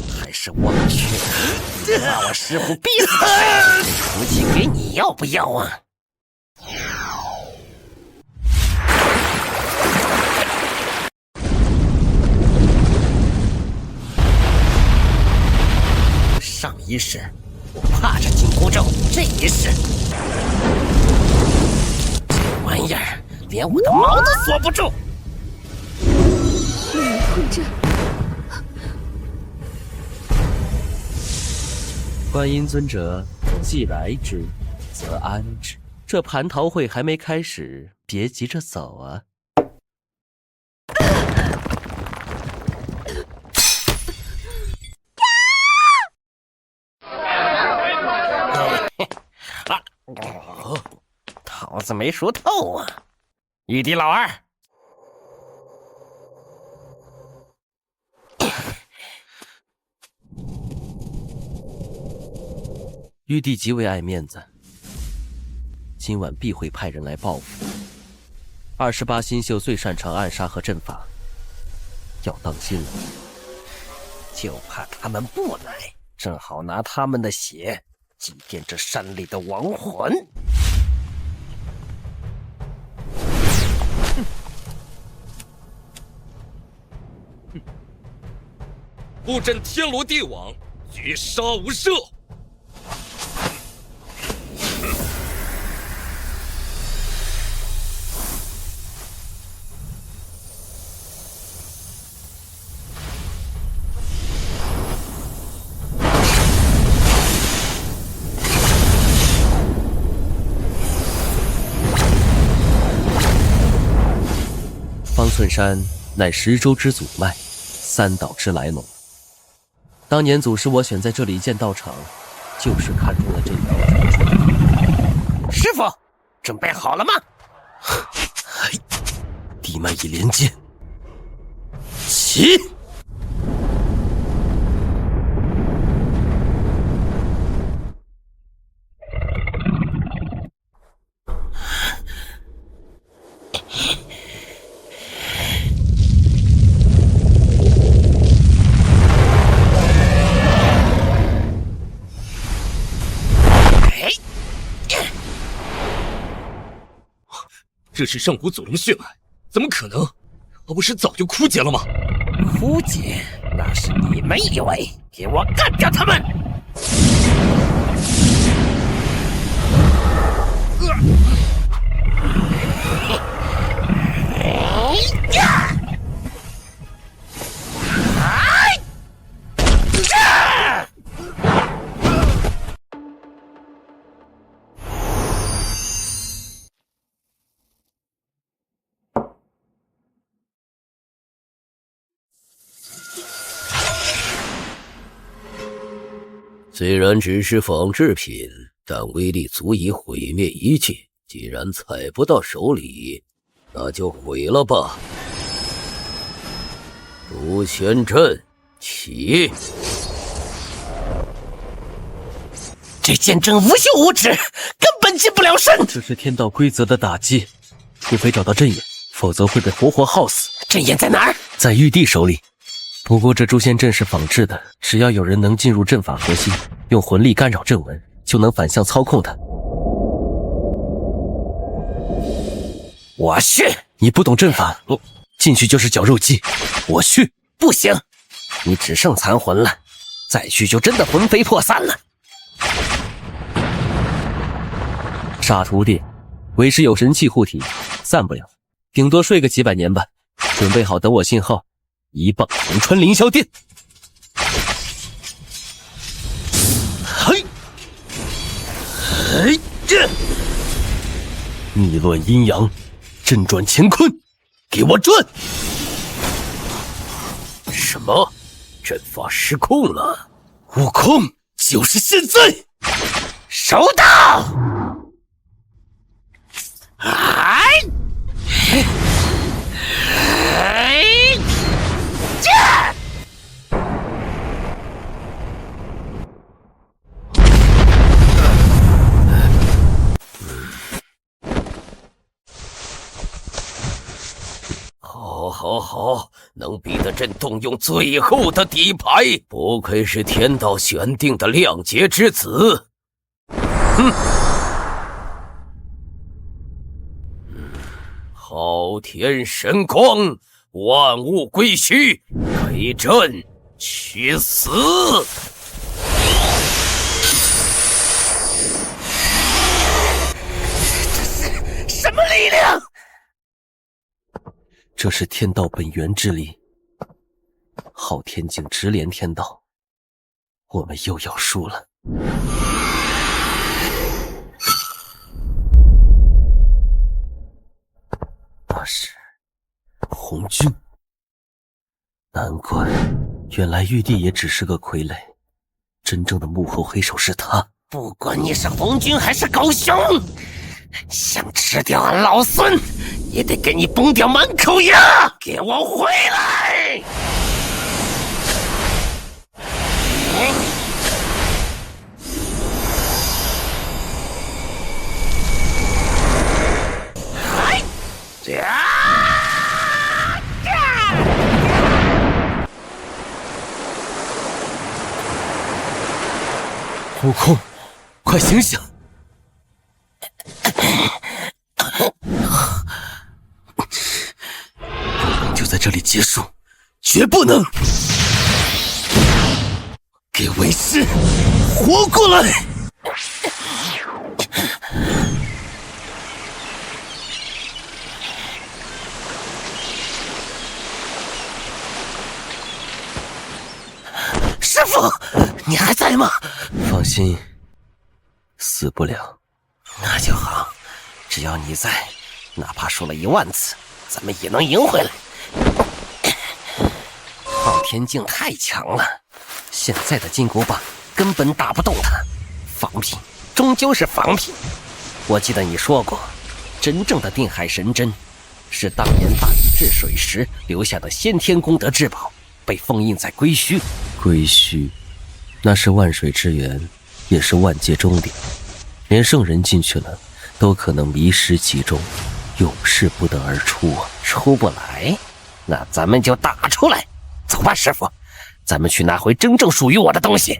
S4: 还是忘却你把我师傅逼死的事？福气给你要不要啊？上一世我怕着紧箍咒，这一世这玩意儿连我的毛都锁不住。
S13: 轮回阵，
S2: 观音尊者，既来之，则安之。这蟠桃会还没开始，别急着走啊！
S4: 桃子没熟透啊！玉帝老二，
S2: 玉帝极为爱面子，今晚必会派人来报复。28星宿最擅长暗杀和阵法，要当心了。
S4: 就怕他们不来，正好拿他们的血祭奠这山里的亡魂。
S7: 布阵天罗地网，绝杀无赦。
S2: 方寸山乃10州之祖脉，3岛之来龙。当年祖师我选在这里建道场，就是看中了这条传说。
S4: 师傅，准备好了吗？
S2: 地脉已连接，起！
S7: 这是上古祖龙血脉，怎么可能？我不是早就枯竭了吗？
S4: 枯竭？那是你们以为！给我干掉他们！
S1: 虽然只是仿制品，但威力足以毁灭一切。既然踩不到手里，那就毁了吧。诛仙阵起！
S4: 这剑阵无休无止，根本近不了身。
S2: 这是天道规则的打击，除非找到阵眼，否则会被活活耗死。
S4: 阵眼在哪儿？
S2: 在玉帝手里。不过这诛仙阵是仿制的，只要有人能进入阵法核心，用魂力干扰阵纹，就能反向操控它。
S4: 我去！
S2: 你不懂阵法，进去就是绞肉机。我去！
S4: 不行，你只剩残魂了，再去就真的魂飞魄散了。
S2: 傻徒弟，为师有神器护体，散不了。顶多睡个几百年吧。准备好等我信号，一棒捅穿凌霄殿。嘿，嘿，这逆乱阴阳，震转乾坤，给我转！
S1: 什么？阵法失控了？
S2: 悟空，就是现在！
S3: 收到！哎！
S1: 好，能逼得朕动用最后的底牌，不愧是天道选定的亮节之子。哼！昊天神光，万物归虚，给朕去死！
S3: 这是什么力量？
S2: 这是天道本源之力，昊天境直连天道，我们又要输了。那是红军，难怪，原来玉帝也只是个傀儡，真正的幕后黑手是他。
S3: 不管你是红军还是狗熊，想吃掉俺老孙，也得给你崩掉满口牙！给我回来！
S2: 悟空，快醒醒！不能就在这里结束，绝不能！给为师活过来！
S3: 师傅，你还在吗？
S2: 放心，死不了。
S3: 那就好，只要你在，哪怕输了10000次，咱们也能赢回来。昊天境太强了，现在的金箍棒根本打不动他，仿品终究是仿品。我记得你说过，真正的定海神针是当年大禹治水时留下的先天功德之宝，被封印在归墟。
S2: 归墟，那是万水之源，也是万界终点，连圣人进去了都可能迷失其中，永世不得而出啊！
S3: 出不来，那咱们就打出来。走吧，师傅，咱们去拿回真正属于我的东西。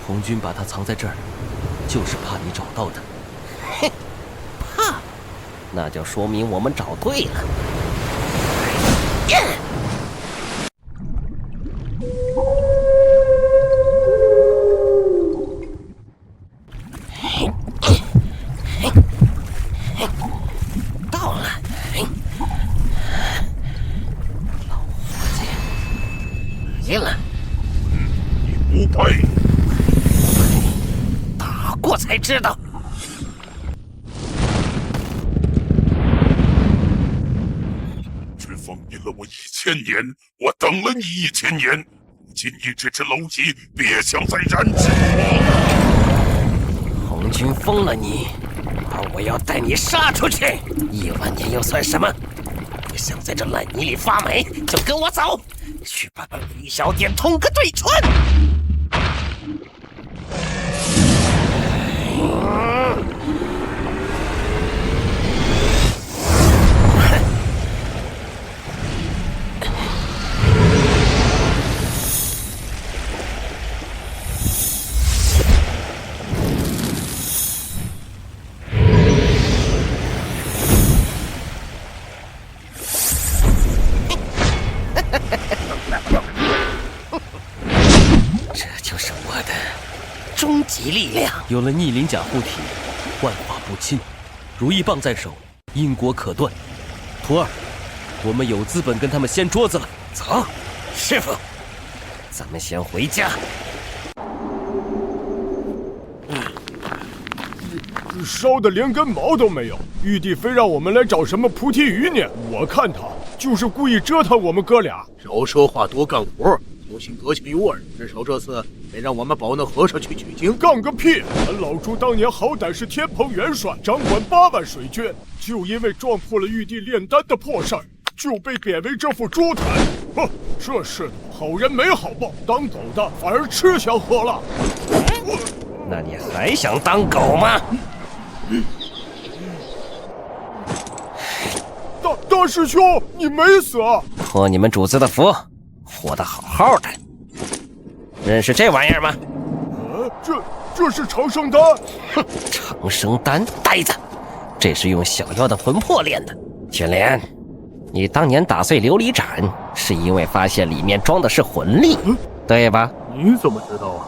S2: 红军把它藏在这儿，就是怕你找到它。
S3: 嘿，怕？那就说明我们找对了。到了，老伙计，赢了。
S11: 你不配！
S3: 打过才知道。
S11: 却封印了我1000年，我等了你1000年，如今你这只蝼蚁，别想再染指我！
S3: 红军封了你，而我要带你杀出去，10000年又算什么？你想在这烂泥里发霉，就跟我走，去把凌霄殿捅个对穿！这就是我的终极力量。
S2: 有了逆鳞甲护体，万法不侵，如意棒在手，因果可断。徒儿，我们有资本跟他们掀桌子了。
S3: 走，师傅，咱们先回家。
S8: 烧的连根毛都没有，玉帝非让我们来找什么菩提鱼呢？我看他就是故意折腾我们哥俩。
S14: 少说话，多干活，小心得情有耳。至少这次得让我们保那和尚去取经。
S8: 干个屁！俺老朱当年好歹是天蓬元帅，掌管8万水军，就因为撞破了玉帝炼丹的破事儿，就被贬为这副猪台。哼，这世道好人没好报，当狗的反而吃香喝辣。
S3: 那你还想当狗吗？
S8: 大师兄，你没死啊？
S3: 托你们主子的福，活得好好的。认识这玩意儿吗？
S8: 这是长生丹。
S3: 哼，长生丹，呆子，这是用小妖的魂魄炼的。青莲，你当年打碎琉璃盏，是因为发现里面装的是魂力，对吧？
S14: 你怎么知道啊？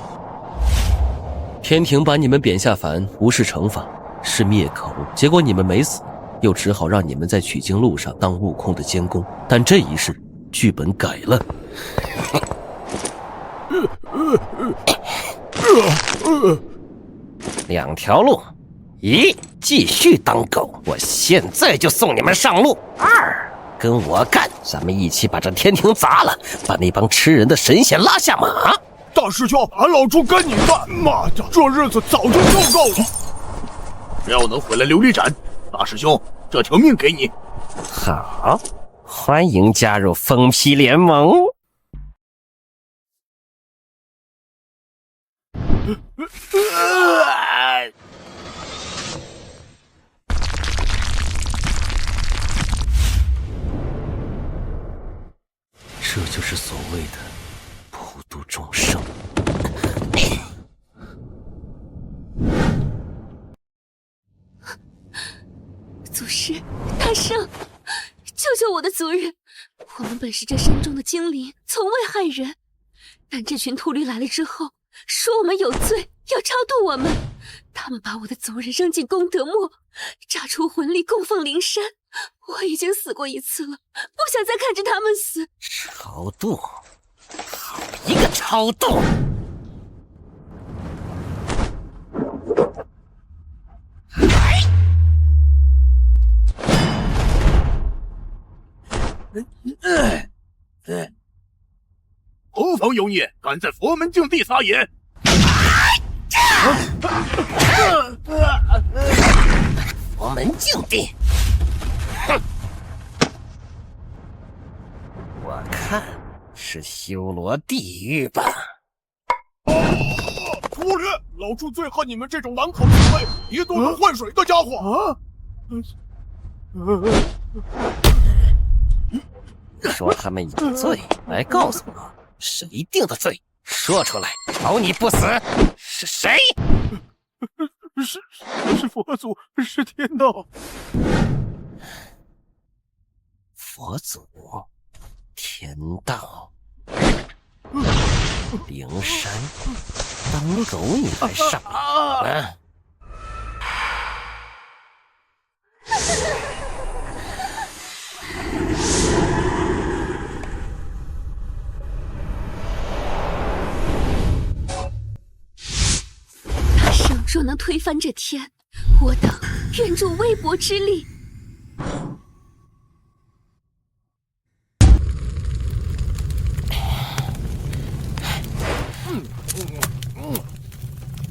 S2: 天庭把你们贬下凡，无视惩罚，是灭口，结果你们没死，又只好让你们在取经路上当悟空的监工。但这一世，剧本改了。
S3: 2条路：一，继续当狗，我现在就送你们上路；二，跟我干，咱们一起把这天庭砸了，把那帮吃人的神仙拉下马。
S8: 大师兄，俺老朱跟你干！妈的，这日子早就受够了。
S14: 只要能毁了琉璃盏，大师兄，这条命给你。
S3: 好，欢迎加入疯批联盟。
S2: 这就是所谓的普度众生。
S13: 祖师，大圣，救救我的族人！我们本是这山中的精灵，从未害人，但这群秃驴来了之后，说我们有罪，要超度我们。他们把我的族人扔进功德墓，炸出魂力供奉灵山。我已经死过一次了，不想再看着他们死。
S3: 超度，好一个超度！
S14: 何方妖孽，敢在佛门净地撒野！
S3: 佛门净地，哼！我看是修罗地狱吧。
S8: 秃驴，老朱最恨你们这种满口是非、一肚子混水的家伙！
S3: 说他们有罪，来告诉我，谁定的罪？说出来，保你不死。是谁？
S8: 是佛祖，是天道。
S3: 佛祖，天道，灵山，当狗你还上啊？
S13: 大圣若能推翻这天，我等愿助微薄之力。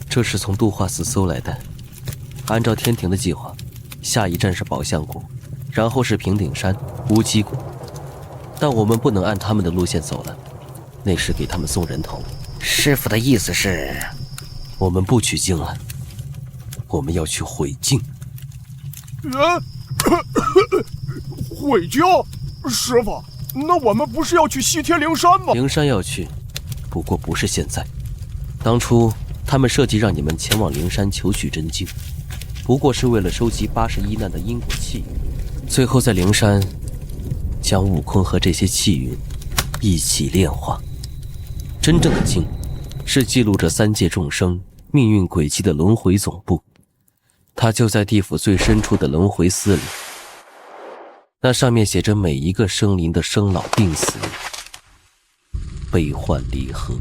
S2: 这是从度化寺搜来的。按照天庭的计划，下一站是宝象谷，然后是平顶山、乌鸡谷。但我们不能按他们的路线走了，那是给他们送人头。
S3: 师父的意思是，
S2: 我们不取经了，我们要去毁境。
S8: 毁经？师父，那我们不是要去西天灵山吗？
S2: 灵山要去，不过不是现在。当初他们设计让你们前往灵山求取真经，不过是为了收集81难的因果气运，最后在灵山将悟空和这些气运一起炼化。真正的经是记录着3界众生命运轨迹的轮回总部，他就在地府最深处的轮回司里，那上面写着每一个生灵的生老病死、悲欢离合，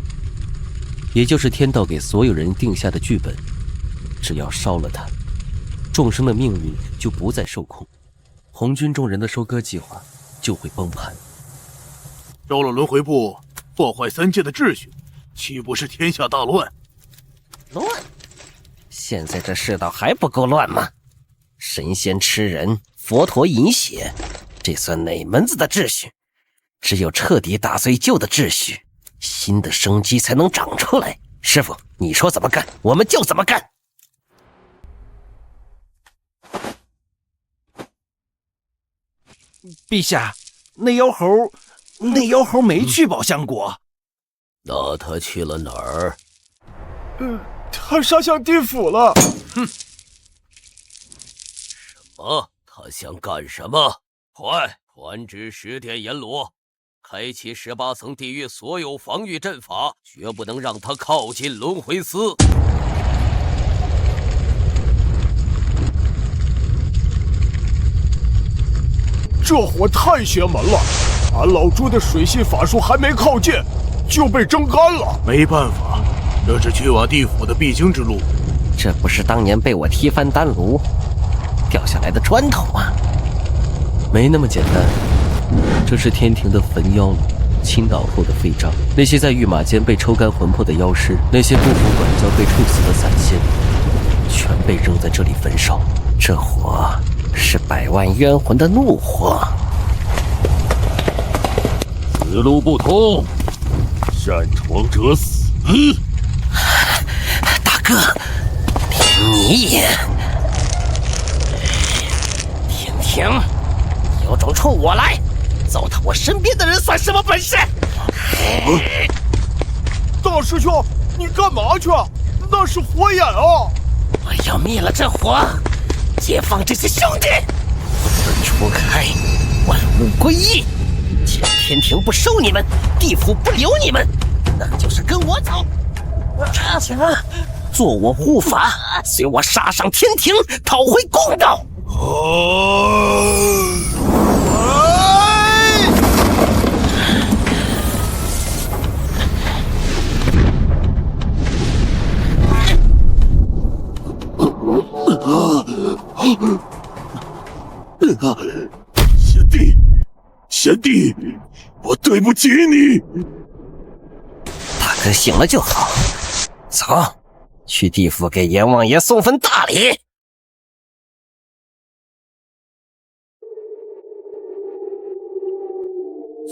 S2: 也就是天道给所有人定下的剧本。只要烧了它，众生的命运就不再受控，红军众人的收割计划就会崩盘。
S14: 烧了轮回部，破坏三界的秩序，岂不是天下大乱？
S3: 乱？现在这世道还不够乱吗？神仙吃人，佛陀饮血，这算哪门子的秩序？只有彻底打碎旧的秩序，新的生机才能长出来。师傅，你说怎么干，我们就怎么干。
S15: 陛下，那妖猴没去宝香国。
S1: 那他去了哪儿？
S15: 他杀向地府了。
S1: 哼！什么？他想干什么？快传旨10殿阎罗，开启18层地狱所有防御阵法，绝不能让他靠近轮回司。
S15: 这火太邪门了，俺老朱的水系法术还没靠近，就被蒸干了。
S14: 没办法，这是去往地府的必经之路。
S3: 这不是当年被我踢翻丹炉掉下来的砖头吗？
S2: 没那么简单，这是天庭的焚妖炉，倾倒后的废渣，那些在御马间被抽干魂魄的妖尸，那些不服管教被处死的散仙，全被扔在这里焚烧。
S3: 这火是100万冤魂的怒火。
S11: 此路不通，擅闯者死。
S3: 大哥，你也天庭，有种冲我来，糟蹋我身边的人算什么本事？
S15: 大师兄，你干嘛去？那是火眼啊！
S3: 我要灭了这火，解放这些兄弟，除开，万物归一。既然天庭不收你们，地府不留你们，那就是跟我走。做我护法，随我杀上天庭，讨回公道。
S11: 贤弟，我对不起你。
S3: 大哥醒了就好，走，去地府给阎王爷送份大礼。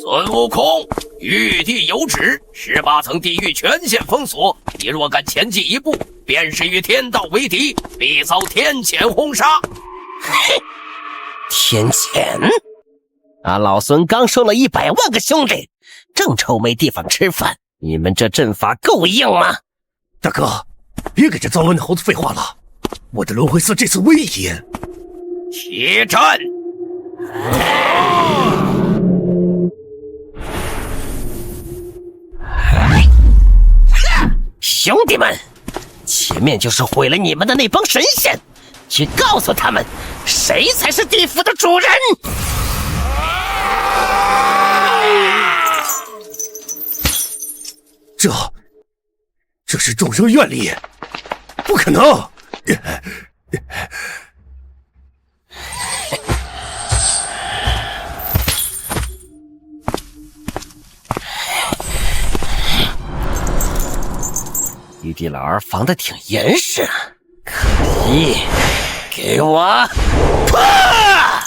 S1: 孙悟空，玉帝有旨，18层地狱全线封锁，你若敢前进一步，便是与天道为敌，必遭天谴轰杀。
S3: 嘿，天谴？俺老孙刚收了100万个兄弟，正愁没地方吃饭，你们这阵法够硬吗？
S4: 大哥，别给这糟乱的猴子废话了，我的轮回司这次威严。
S1: 起战！
S3: 兄弟们，前面就是毁了你们的那帮神仙，去告诉他们，谁才是地府的主人！
S4: 这是众生愿力，不可能！
S3: 玉帝老儿防得挺严实，可惜给我啪！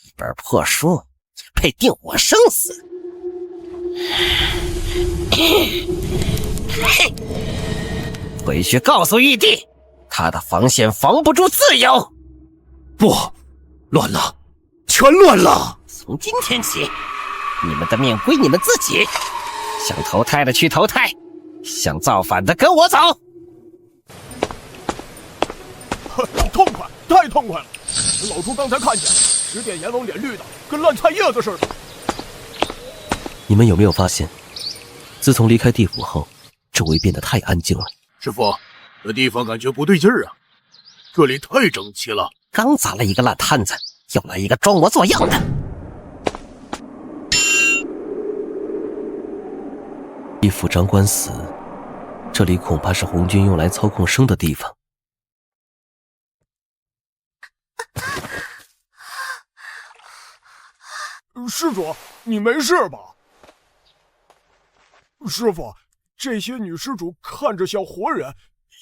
S3: 一本破书也配定我生死？回去告诉玉帝，他的防线防不住自由。
S4: 不，乱了，全乱了！
S3: 从今天起，你们的命归你们自己，想投胎的去投胎，想造反的跟我走。
S15: 痛快，太痛快了！老朱刚才看见10殿阎王脸绿的，跟烂菜叶子似的。
S2: 你们有没有发现，自从离开地府后，周围变得太安静了？
S14: 师傅，这地方感觉不对劲儿啊，这里太整齐了。
S3: 刚砸了一个烂摊子，又来一个装模作样的。
S2: 地府长官死，这里恐怕是红军用来操控生的地方。
S15: 施主，你没事吧？师傅，这些女施主看着像活人，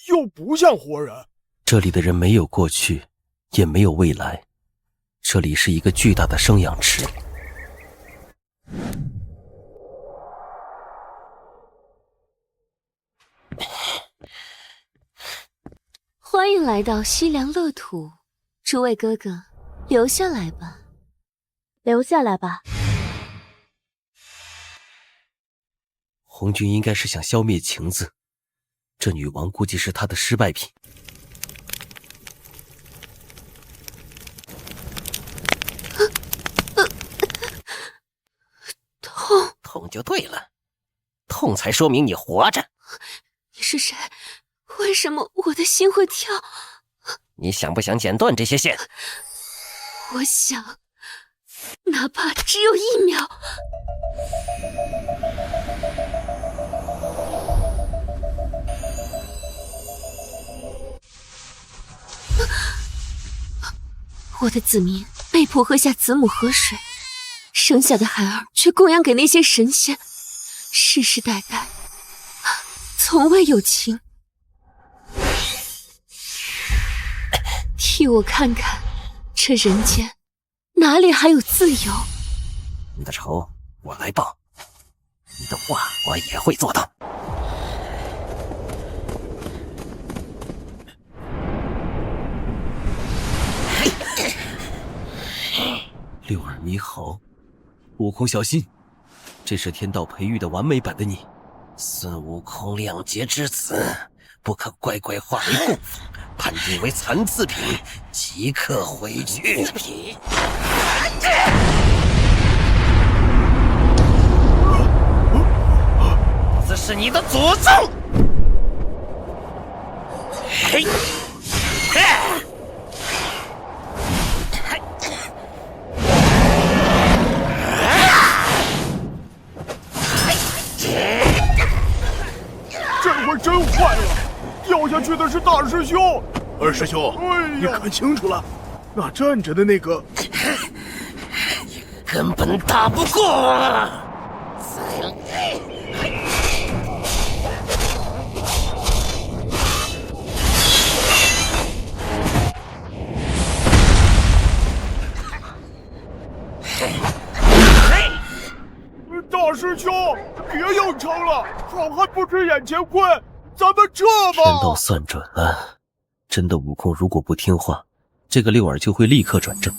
S15: 又不像活人。
S2: 这里的人没有过去，也没有未来，这里是一个巨大的生养池。
S13: 欢迎来到西凉乐土，诸位哥哥，留下来吧，
S5: 留下来吧。
S2: 红军应该是想消灭晴子，这女王估计是他的失败品。
S13: 痛，
S3: 痛就对了，痛才说明你活着。
S13: 你是谁？为什么我的心会跳？
S3: 你想不想剪断这些线？
S13: 我想，哪怕只有1秒。我的子民被迫喝下子母河水，生下的孩儿却供养给那些神仙，世世代代从未有情。替我看看，这人间哪里还有自由？
S3: 你的仇我来报，你的话我也会做到。
S2: 六耳猕猴，悟空小心，这是天道培育的完美版的你。
S3: 孙悟空亮节之子，不可乖乖化为供奉，判定为残次品，即刻回去。这是你的诅咒！嘿，
S15: 这回真坏了，掉下去的是大师兄。
S14: 二师兄，你看清楚了，那站着的那个
S3: 根本打不过。
S15: 大师兄，别硬撑了，好汉不吃眼前亏，咱们这吧。
S2: 天道算准了，真的悟空如果不听话，这个六耳就会立刻转正，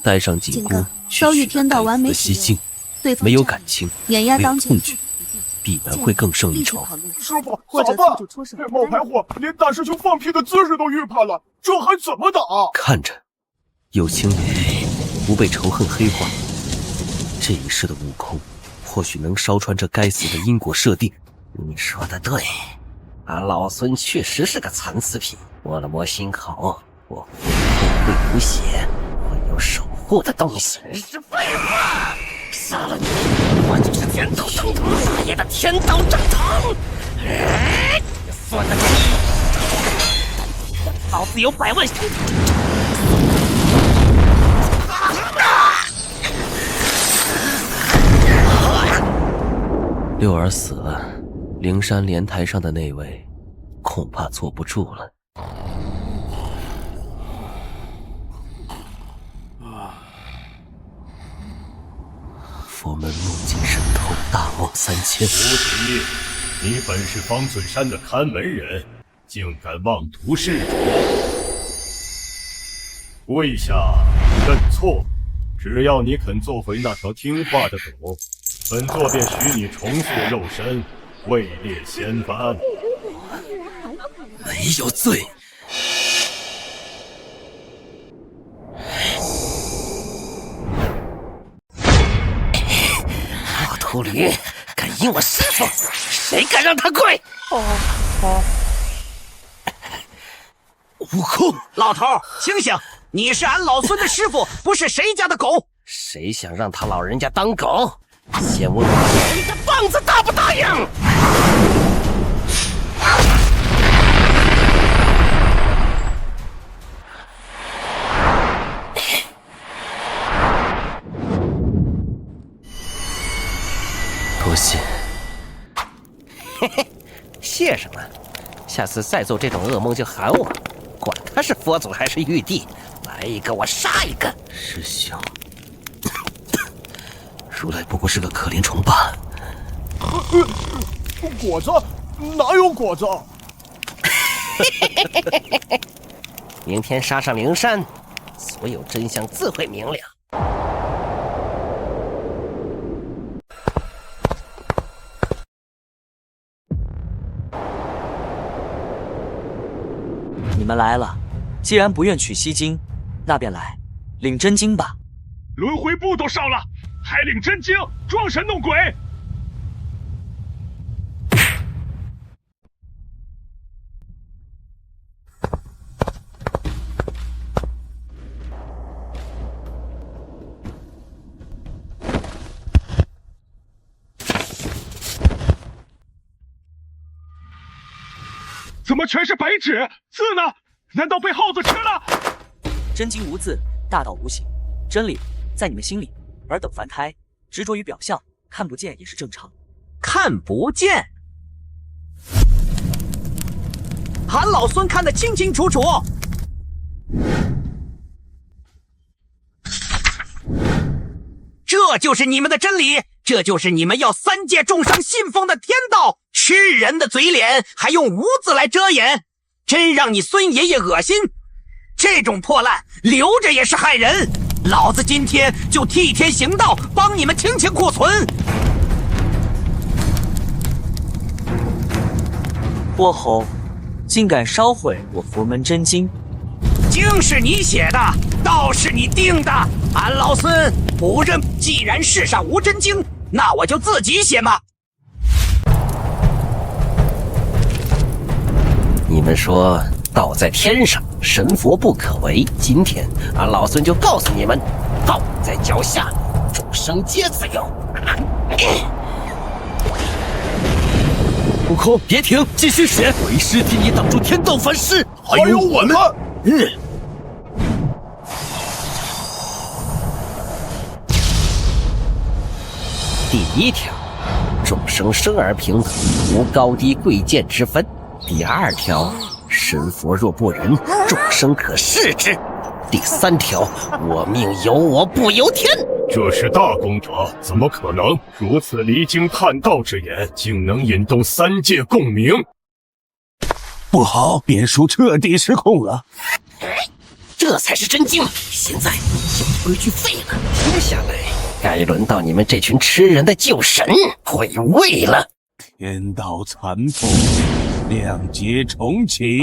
S2: 带上紧箍，
S5: 遭遇天道完美
S2: 西境，
S5: 对方
S2: 没有感情，
S5: 碾压当前，
S2: 没有控制，必然会更胜一筹。
S15: 师傅，咋办？这冒牌货连大师兄放屁的姿势都预判了，这还怎么打？
S2: 看着，有情有义，不被仇恨黑化。这一世的悟空，或许能烧穿这该死的因果设定。
S3: 你说的对，俺老孙确实是个残次品。摸了摸心口，我会补血，会有守护的东西。是废话，杀了你，我就是天道正统大爷的天道正统。算得起，老子有100万兄弟。
S2: 六耳死了，灵山莲台上的那位恐怕坐不住了。佛门梦境神通，大梦3000。
S8: 无题，你本是方寸山的看门人，竟敢妄图弑主！跪下认错，只要你肯做回那条听话的狗，本座便许你重塑肉身，位列仙班。
S2: 没有罪。
S3: 我都
S4: 秃驴敢阴我师傅，谁敢让他跪？悟空，
S3: 老头清醒！你是俺老孙的师傅，不是谁家的狗。
S4: 谁想让他老人家当狗？先问我你的棒子答不答应？
S2: 多谢。
S4: 嘿嘿，谢什么？下次再做这种噩梦就喊我，管他是佛祖还是玉帝，来一个我杀一个。
S2: 师兄，如来不过是个可怜虫罢。
S15: 果子哪有果子？
S4: 明天杀上灵山，所有真相自会明了。
S16: 你们来了，既然不愿取西经，那便来领真经吧。
S17: 轮回部都烧了，还领真经，装神弄鬼！怎么全是白纸？字呢？难道被耗子吃了？
S16: 真经无字，大道无形，真理在你们心里，尔等凡胎执着于表象，看不见也是正常。
S3: 看不见？俺老孙看得清清楚楚。这就是你们的真理，这就是你们要三界众生信奉的天道。吃人的嘴脸还用无字来遮掩，真让你孙爷爷恶心。这种破烂留着也是害人，老子今天就替天行道，帮你们清清库存。
S16: 霍侯竟敢烧毁我佛门真经，
S3: 经是你写的，道是你定的，俺老孙不认。既然世上无真经，那我就自己写嘛。
S4: 你们说道在天上，神佛不可违。今天俺老孙就告诉你们，道在脚下，众生皆自由。
S1: 悟空，别停，继续写！为师替你挡住天道凡师，
S15: 还有我们。
S4: 第一条，众生生而平等，无高低贵贱之分。第二条，神佛若不仁，众生可视之。第三条，我命由我不由天。
S11: 这是大功德，怎么可能？如此离经叛道之言，竟能引动三界共鸣。
S15: 不好，变数彻底失控了。
S4: 这才是真经，现在小规矩废了，接下来该轮到你们这群吃人的旧神会位了。
S15: 天道残破，两劫重启。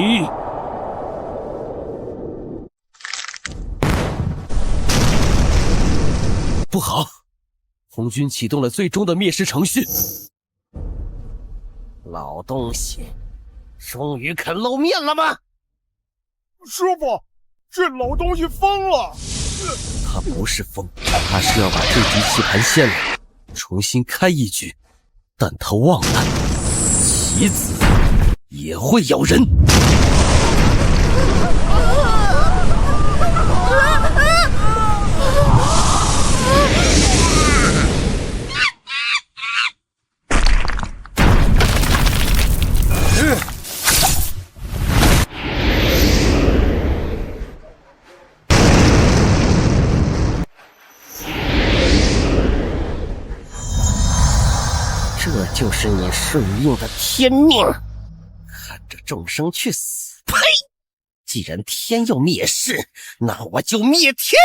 S1: 不好，红军启动了最终的灭世程序。
S4: 老东西，终于肯露面了吗？
S15: 师傅，这老东西疯了。
S1: 他不是疯，他是要把这局棋盘掀了，重新开一局。但他忘了，棋子也会咬人。
S4: 这就是你顺应的天命，看着众生去死！呸！既然天要灭世，那我就灭天！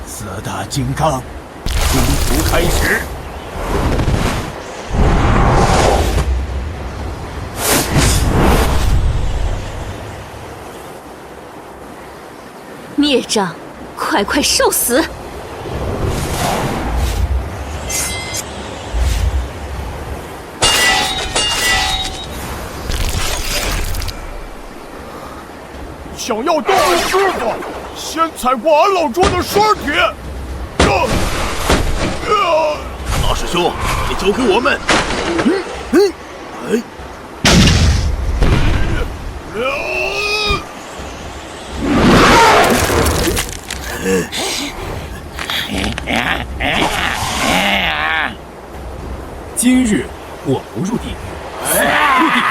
S15: 四大金刚，中途开始。
S13: 孽障，快快受死！
S15: 想要斗俺师傅，先踩过俺老猪的尸体。
S14: 大师兄，你交给我们。
S9: 今日我不入地狱，入地狱。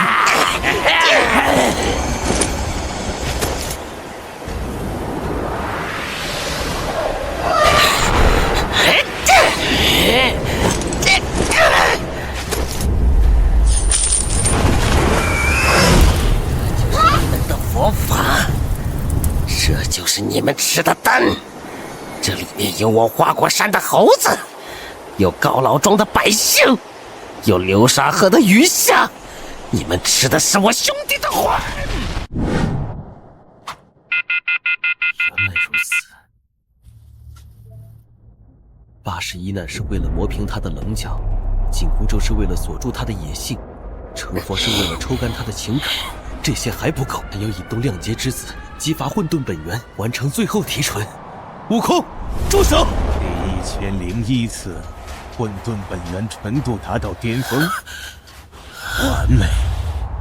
S4: 佛法，这就是你们吃的丹。这里面有我花果山的猴子，有高老庄的百姓，有流沙河的鱼虾。你们吃的是我兄弟的魂。
S2: 原来如此，81难是为了磨平他的棱角，紧箍咒是为了锁住他的野性，成佛是为了抽干他的情感。这些还不够，还要引动亮劫之子，激发混沌本源，完成最后提纯。悟空，住手！
S18: 第1001次，混沌本源纯度达到巅峰，完美，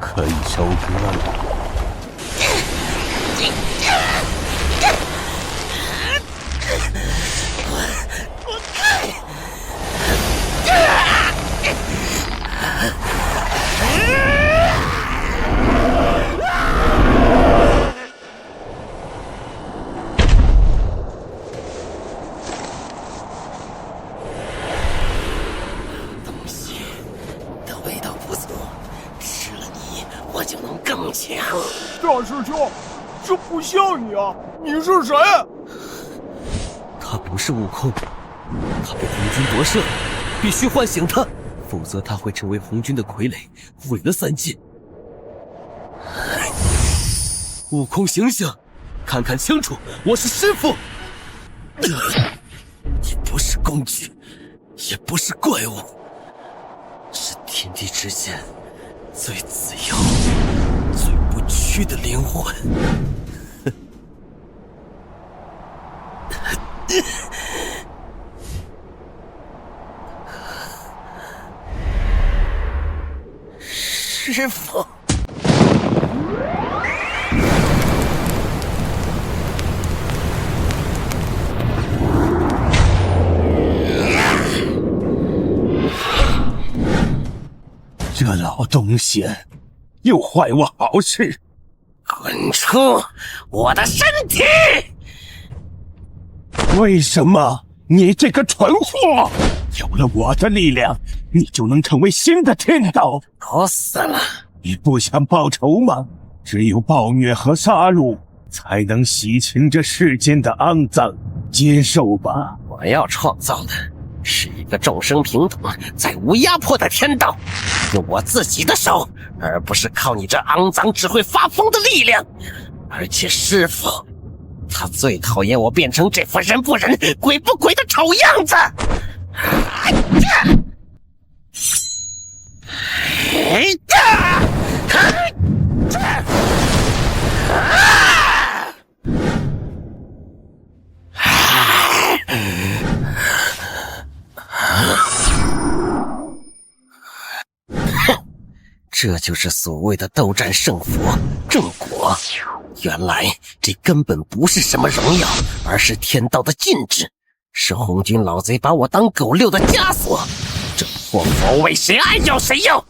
S18: 可以收割了。
S15: 大师兄，这不像你啊！你是谁？
S2: 他不是悟空，他被红军夺舍，必须唤醒他，否则他会成为红军的傀儡，毁了三界。悟空，醒醒，看看清楚，我是师父。你不是工具，也不是怪物，是天地之间最自由、最不屈的灵魂。
S4: 师父，
S18: 这老东西又坏我好事！
S4: 滚出我的身体！
S18: 为什么你这个蠢货，有了我的力量，你就能成为新的天道？
S4: 我死了！
S18: 你不想报仇吗？只有暴虐和杀戮，才能洗清这世间的肮脏。接受吧！
S4: 我要创造的是一个众生平等、再无压迫的天道，用我自己的手，而不是靠你这肮脏只会发疯的力量。而且师父，他最讨厌我变成这副人不人、鬼不鬼的丑样子。这就是所谓的斗战胜佛正果。原来这根本不是什么荣耀，而是天道的禁制，是红军老贼把我当狗遛的枷锁。这货佛为谁爱要谁要。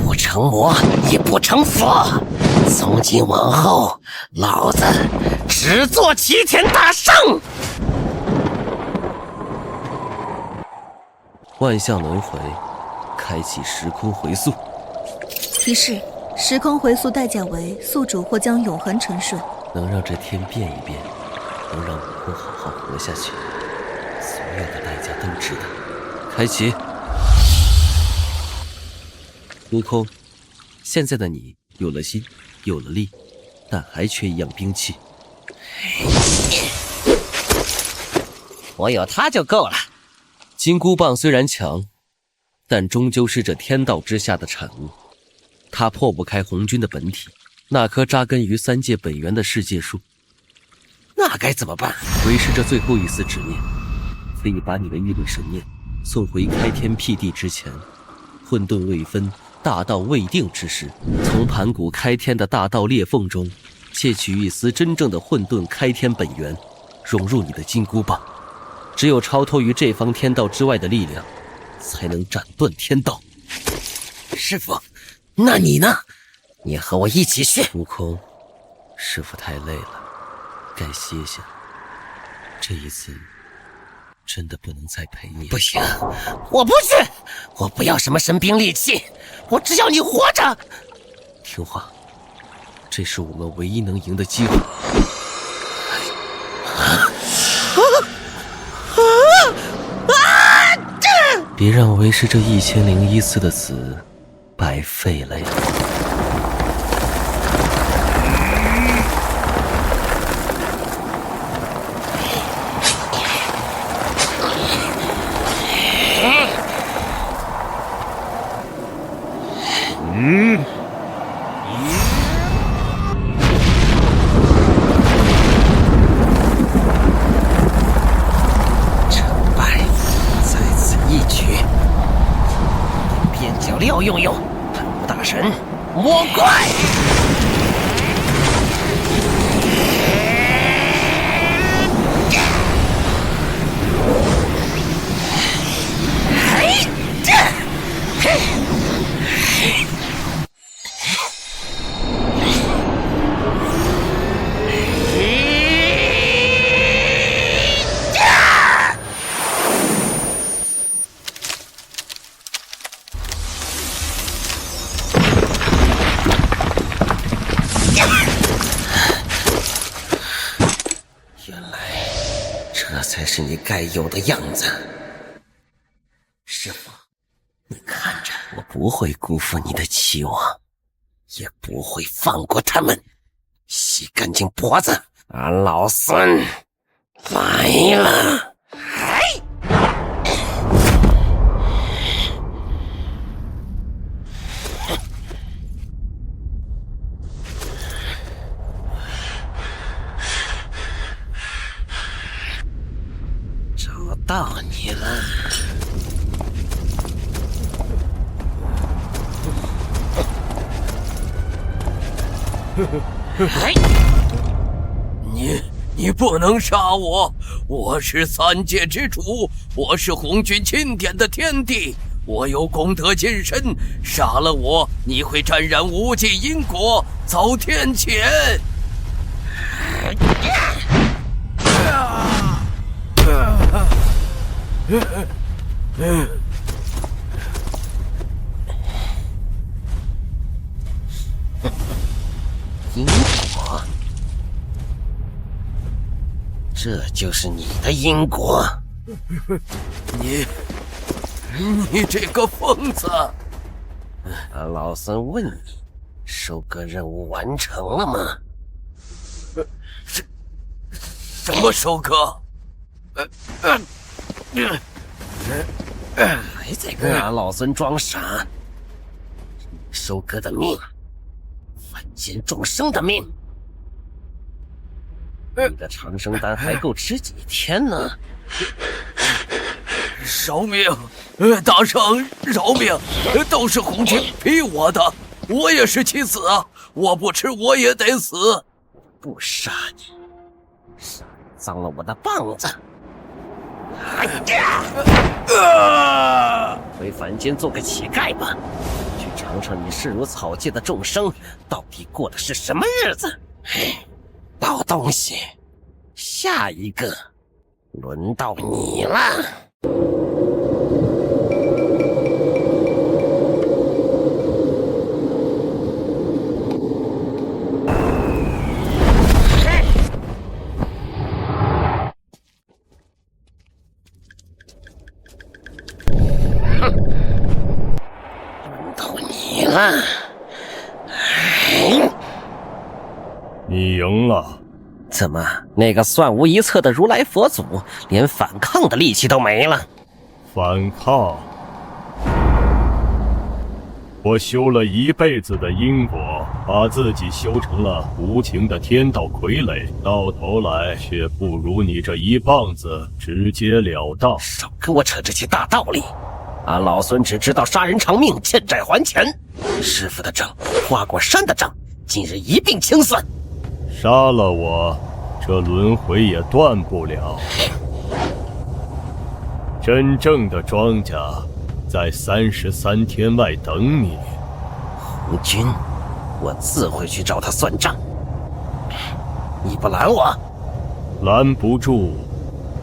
S4: 不成魔也不成佛，从今往后，老子只做齐天大圣。
S2: 万象轮回，开启时空回溯。
S5: 提示：时空回溯代价为宿主或将永恒沉睡。
S2: 能让这天变一变，能让悟空好好活下去，所有的代价都值得。开启。悟空，现在的你有了心，有了力，但还缺一样兵器。
S3: 我有它就够了。
S2: 金箍棒虽然强，但终究是这天道之下的产物，它破不开红军的本体，那棵扎根于3界本源的世界树。
S3: 那该怎么办？
S2: 维持着最后一丝执念，可以把你的玉律神念送回开天辟地之前，混沌未分、大道未定之时，从盘古开天的大道裂缝中窃取一丝真正的混沌开天本源，融入你的金箍棒。只有超脱于这方天道之外的力量，才能斩断天道。
S3: 师傅，那你呢？你和我一起去。
S2: 悟空，师傅太累了，该歇歇。这一次真的不能再陪你了。
S3: 不行，我不去，我不要什么神兵利器，我只要你活着。
S2: 听话，这是我们唯一能赢的机会。别让为师这1001次的死白费了呀！
S3: 要用用盘古大神魔怪。才是你该有的样子。师傅，你看着，我不会辜负你的期望，也不会放过他们。洗干净脖子，俺老孙来了！找到你了。
S1: 你不能杀我！我是三界之主，我是红军钦点的天帝，我有功德金身，杀了我，你会沾染无尽因果，遭天谴。
S3: 因果，这就是你的因果。
S1: 你这个疯子！
S3: 老孙问你，收割任务完成了吗？
S1: 什么收割？
S3: 还在跟俺老孙装傻？收割的命，凡间众生的命，你的长生丹还够吃几天呢？
S1: 饶命！大圣，饶命！都是红军逼我的，我也是其子啊！我不吃我也得死！
S3: 不杀你，杀你脏了我的棒子！回凡间做个乞丐吧，去尝尝你视如草芥的众生到底过的是什么日子。老东西，下一个轮到你了。轮到你了。
S8: 成了。
S3: 怎么，那个算无一策的如来佛祖，连反抗的力气都没了？
S8: 反抗？我修了一辈子的因果，把自己修成了无情的天道傀儡，到头来却不如你这一棒子直截了当。
S3: 少跟我扯这些大道理！俺老孙只知道杀人偿命，欠债还钱。师傅的账，花果山的账，今日一并清算。
S8: 杀了我，这轮回也断不了。真正的庄家在33天外等你。
S3: 胡军，我自会去找他算账。你不拦我？
S8: 拦不住，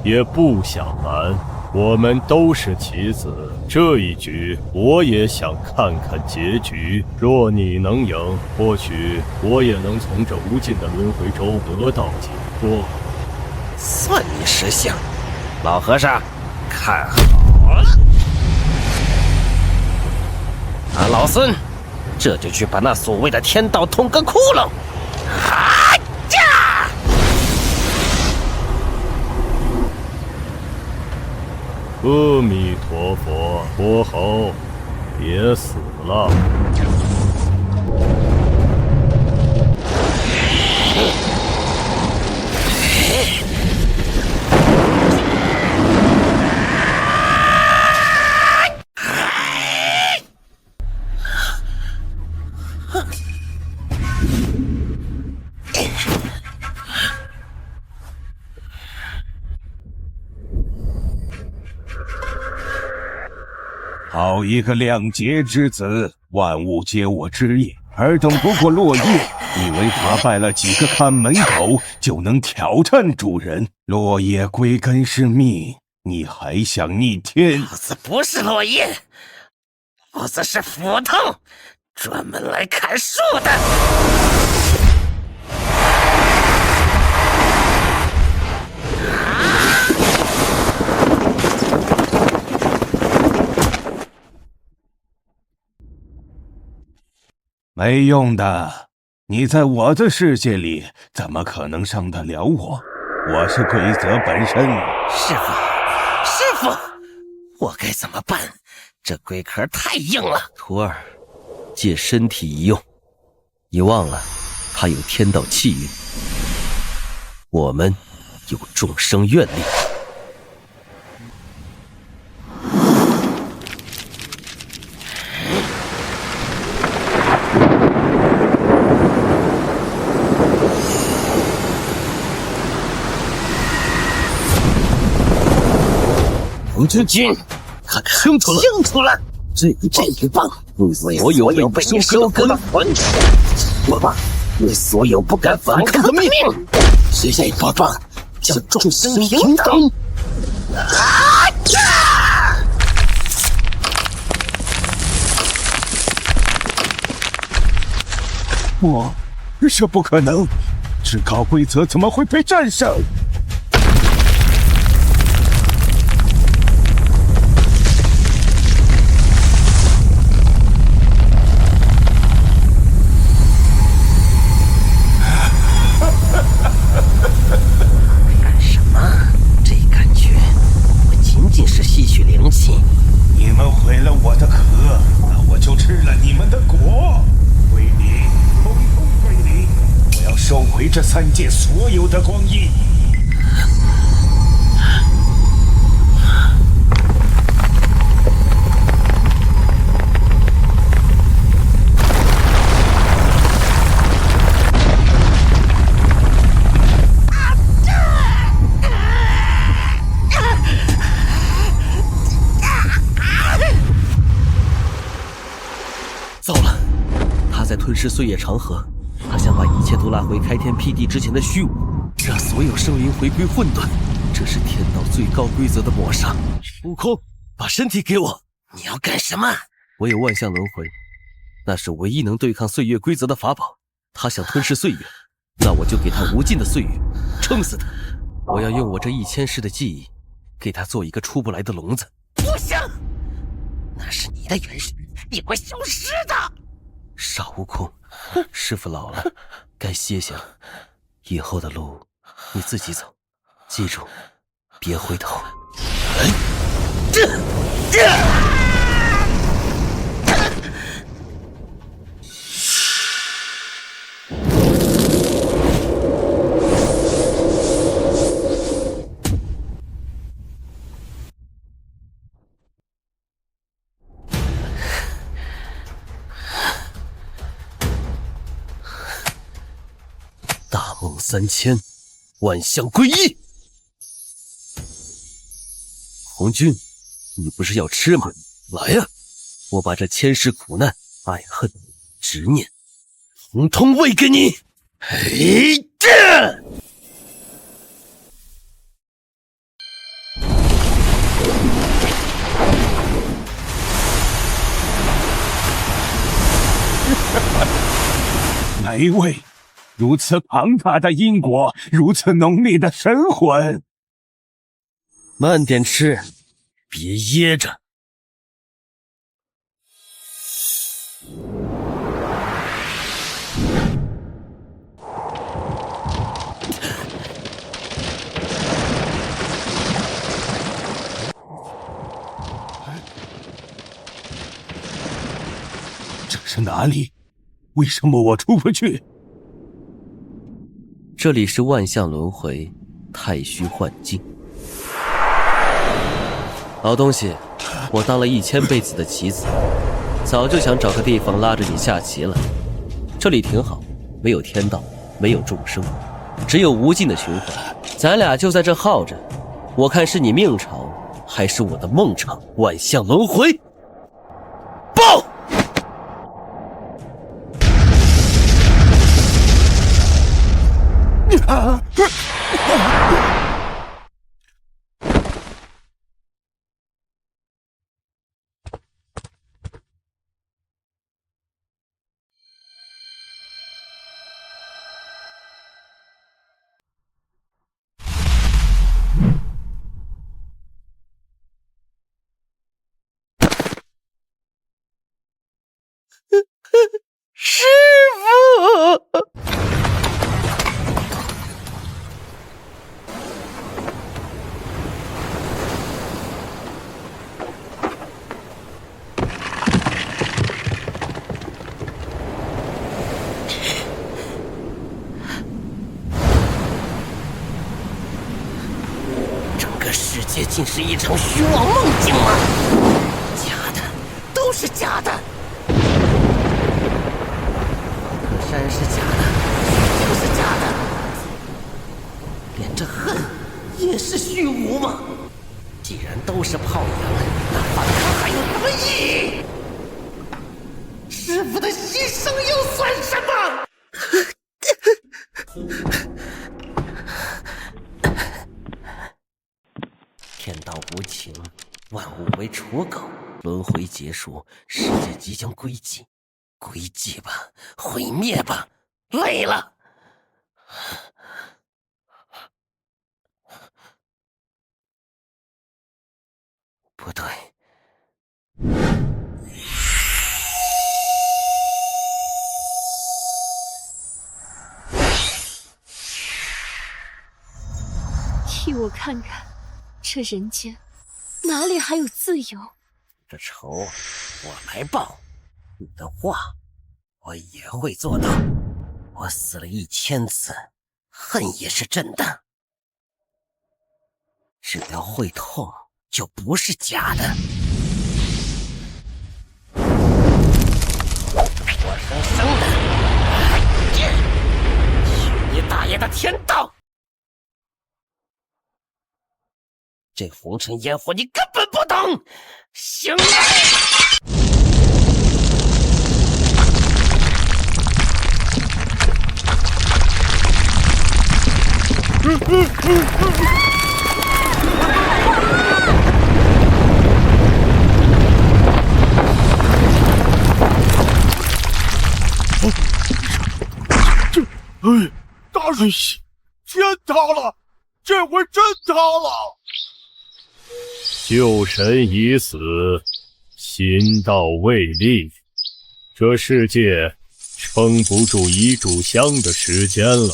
S8: 也不想拦。我们都是棋子，这一局我也想看看结局。若你能赢，或许我也能从这无尽的轮回中得到解脱。
S3: 算你识相，老和尚，看好了！俺老孙这就去把那所谓的天道捅个窟窿！啊呀！
S8: 阿弥陀佛，佛侯，别死了！
S18: 好一个两劫之子，万物皆我之业，尔等不过落叶，以为打败了几个看门狗就能挑战主人？落叶归根是命，你还想逆天？
S3: 老子不是落叶，老子是斧头，专门来砍树的。
S18: 没用的，你在我的世界里怎么可能伤得了我？我是规则本身。
S3: 师傅，我该怎么办？这龟壳太硬了。
S2: 徒儿，借身体一用，你忘了他有天道气运，我们有众生愿力。
S3: 吴军，看清楚了，这一棒，你所有被你收割的魂，我棒，你所有不敢反抗的命，这一棒将众生平等。啊呀！
S18: 这不可能！至高规则怎么会被战胜？
S3: 干什么？这感觉不仅仅是吸取灵气。
S18: 你们毁了我的壳，那我就吃了你们的果。归零，统统归零！我要收回这3界所有的光阴。
S2: 糟了，他在吞噬岁月长河，他想把一切都拉回开天辟地之前的虚无，让所有生灵回归混沌。这是天道最高规则的抹杀。悟空，把身体给我！
S3: 你要干什么？
S2: 我有万象轮回，那是唯一能对抗岁月规则的法宝。他想吞噬岁月，那我就给他无尽的岁月，撑死他！我要用我这1000世的记忆，给他做一个出不来的笼子。
S3: 不行，那是你的元神，你会消失的。
S2: 傻悟空，师父老了，该歇歇了。以后的路你自己走，记住，别回头。大梦3000，万象归一。红军，你不是要吃吗？来呀，我把这千世苦难、爱恨、执念，统统喂给你！嘿，这！
S18: 哪位？如此庞大的因果，如此浓烈的神魂。
S2: 慢点吃，别噎着。
S18: 这是哪里？为什么我出不去？
S2: 这里是万象轮回，太虚幻境。好东西，我当了1000辈子的棋子，早就想找个地方拉着你下棋了。这里挺好，没有天道，没有众生，只有无尽的循环。咱俩就在这耗着，我看是你命长，还是我的梦长。万象轮回，爆！
S4: 师傅！整个世界竟是一场虚妄梦境吗？假的，都是假的。山是假的，就是假的，连这恨也是虚无吗？既然都是泡影，那反抗还有什么意义？师父的牺牲又算什么？天道无情，万物为刍狗，轮回结束，世界即将归寂。归寂吧，毁灭吧，累了。不对，
S13: 替我看看，这人间哪里还有自由？
S4: 这仇我来报。你的话，我也会做到。我死了1000次，恨也是真的。只要会痛，就不是假的。活生生的，去你大爷的天道！这红尘烟火你根本不懂，醒来！
S15: 大水系，天塌了！这回真塌了！
S8: 旧神已死，新道未立，这世界撑不住一炷香的时间了。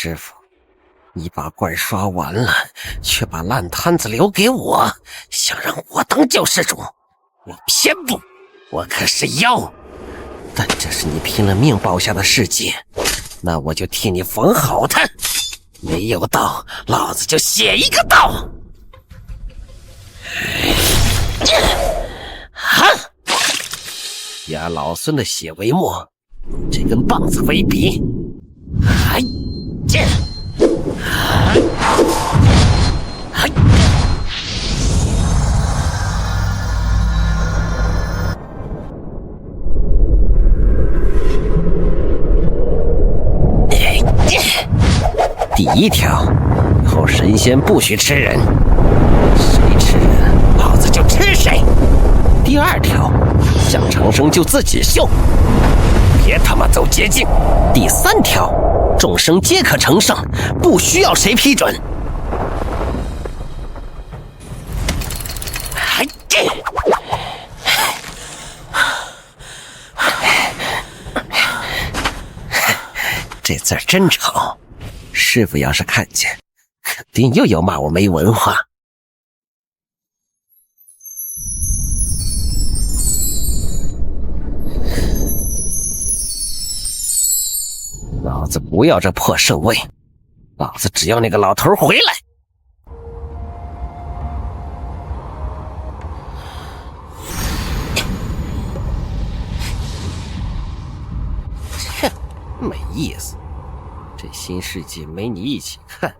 S3: 师傅，你把怪刷完了，却把烂摊子留给我，想让我当救世主，我偏不，我可是妖。但这是你拼了命保下的世界，那我就替你缝好它。没有道，老子就写一个道。哈！压老孙的血为墨，用这根棒子为笔。哎，剑！哎！第一条，以后神仙不许吃人，谁吃人，老子就吃谁。第二条，想长生就自己修，别他妈走捷径。第三条，众生皆可成圣，不需要谁批准。这字儿真丑，师傅要是看见，肯定又要骂我没文化。老子不要这破圣位，老子只要那个老头回来。切，没意思。这新世界没你一起看，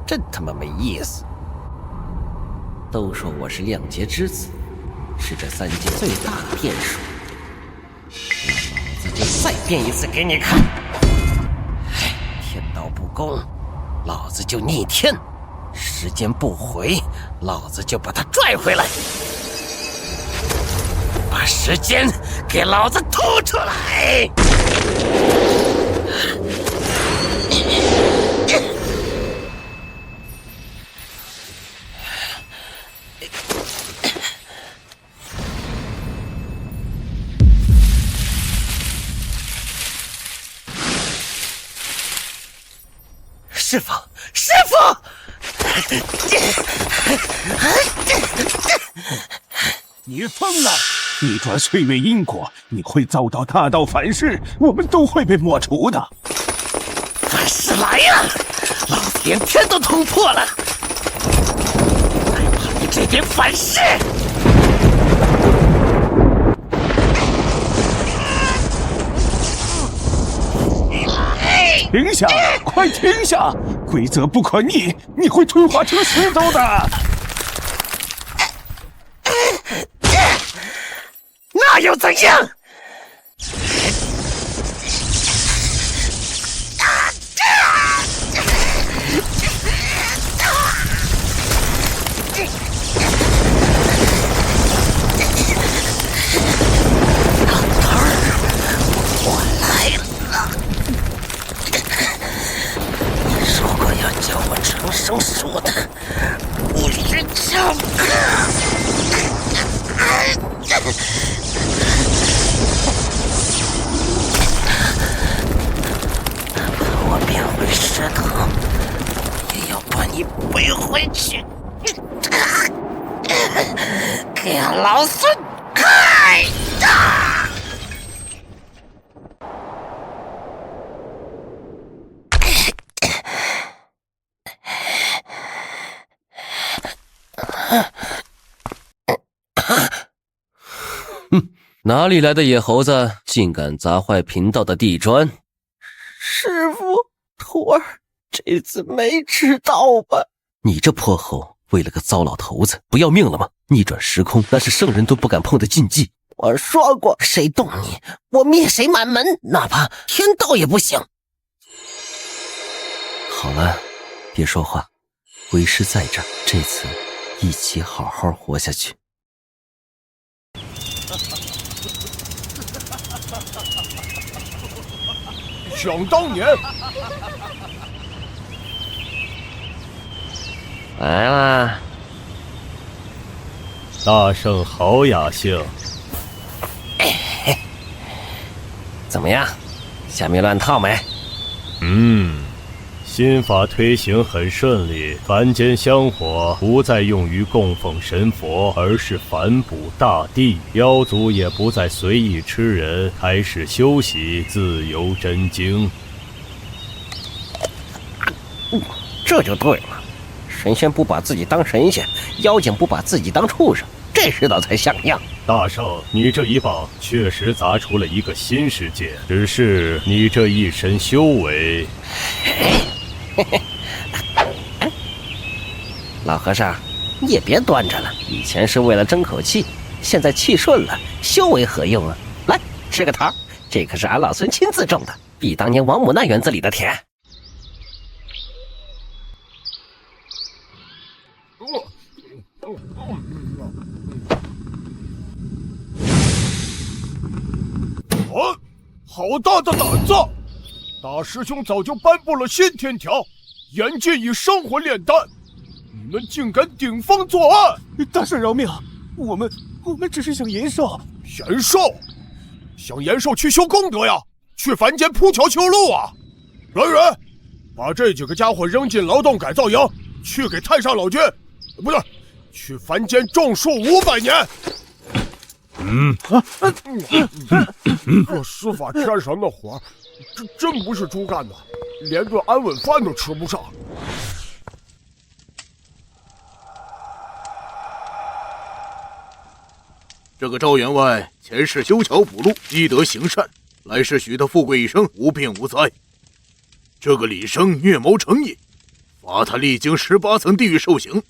S3: 真他妈没意思。都说我是亮劫之子，是这三界最大的变数。老子就再变一次给你看。天道不公，老子就逆天；时间不回，老子就把他拽回来。把时间给老子吐出来！师傅，师傅！
S18: 你疯了！逆转岁月因果，你会遭到大道反噬，我们都会被抹除的。
S3: 反噬来了！老子连天都捅破了，还怕你这点反噬？
S18: 停下！快停下！规则不可逆，你会退化成石头的。
S3: 那又怎样？叫我长生说的，你是叫我变回石头，也要把你背回去，给老孙开打！
S2: 哪里来的野猴子，竟敢砸坏贫道的地砖？
S3: 师傅，徒儿这次没迟到吧？
S2: 你这泼猴，为了个糟老头子，不要命了吗？逆转时空，那是圣人都不敢碰的禁忌。
S3: 我说过，谁动你，我灭谁满门，哪怕天道也不行。
S2: 好了，别说话，为师在这儿，这次一起好好活下去。
S15: 想当年，
S3: 来啦！
S8: 大圣好雅兴。
S3: 怎么样？下面乱套没？
S8: 新法推行很顺利，凡间香火不再用于供奉神佛，而是反哺大地。妖族也不再随意吃人，开始休息，自由真经。
S3: 这就对了，神仙不把自己当神仙，妖精不把自己当畜生，这世道才像样。
S8: 大圣，你这一棒确实砸出了一个新世界，只是你这一身修为……
S3: 老和尚，你也别端着了，以前是为了争口气，现在气顺了，修为何用啊？来，吃个桃，这可是俺老孙亲自种的，比当年王母那园子里的甜。
S15: 好大的胆子！大师兄早就颁布了新天条，严禁以生火炼丹，你们竟敢顶风作案！
S19: 大圣饶命，我们只是想延寿。
S15: 延寿？想延寿去修功德呀，去凡间铺桥修路啊！来人，把这几个家伙扔进劳动改造营，去给太上老君，不对，去凡间种树500年。这司法天神的活，这真不是猪干的，连顿安稳饭都吃不上。
S14: 这个赵员外前世修桥补路，积德行善，来世许他富贵一生，无病无灾。这个李生虐谋成瘾，罚他历经18层地狱受刑。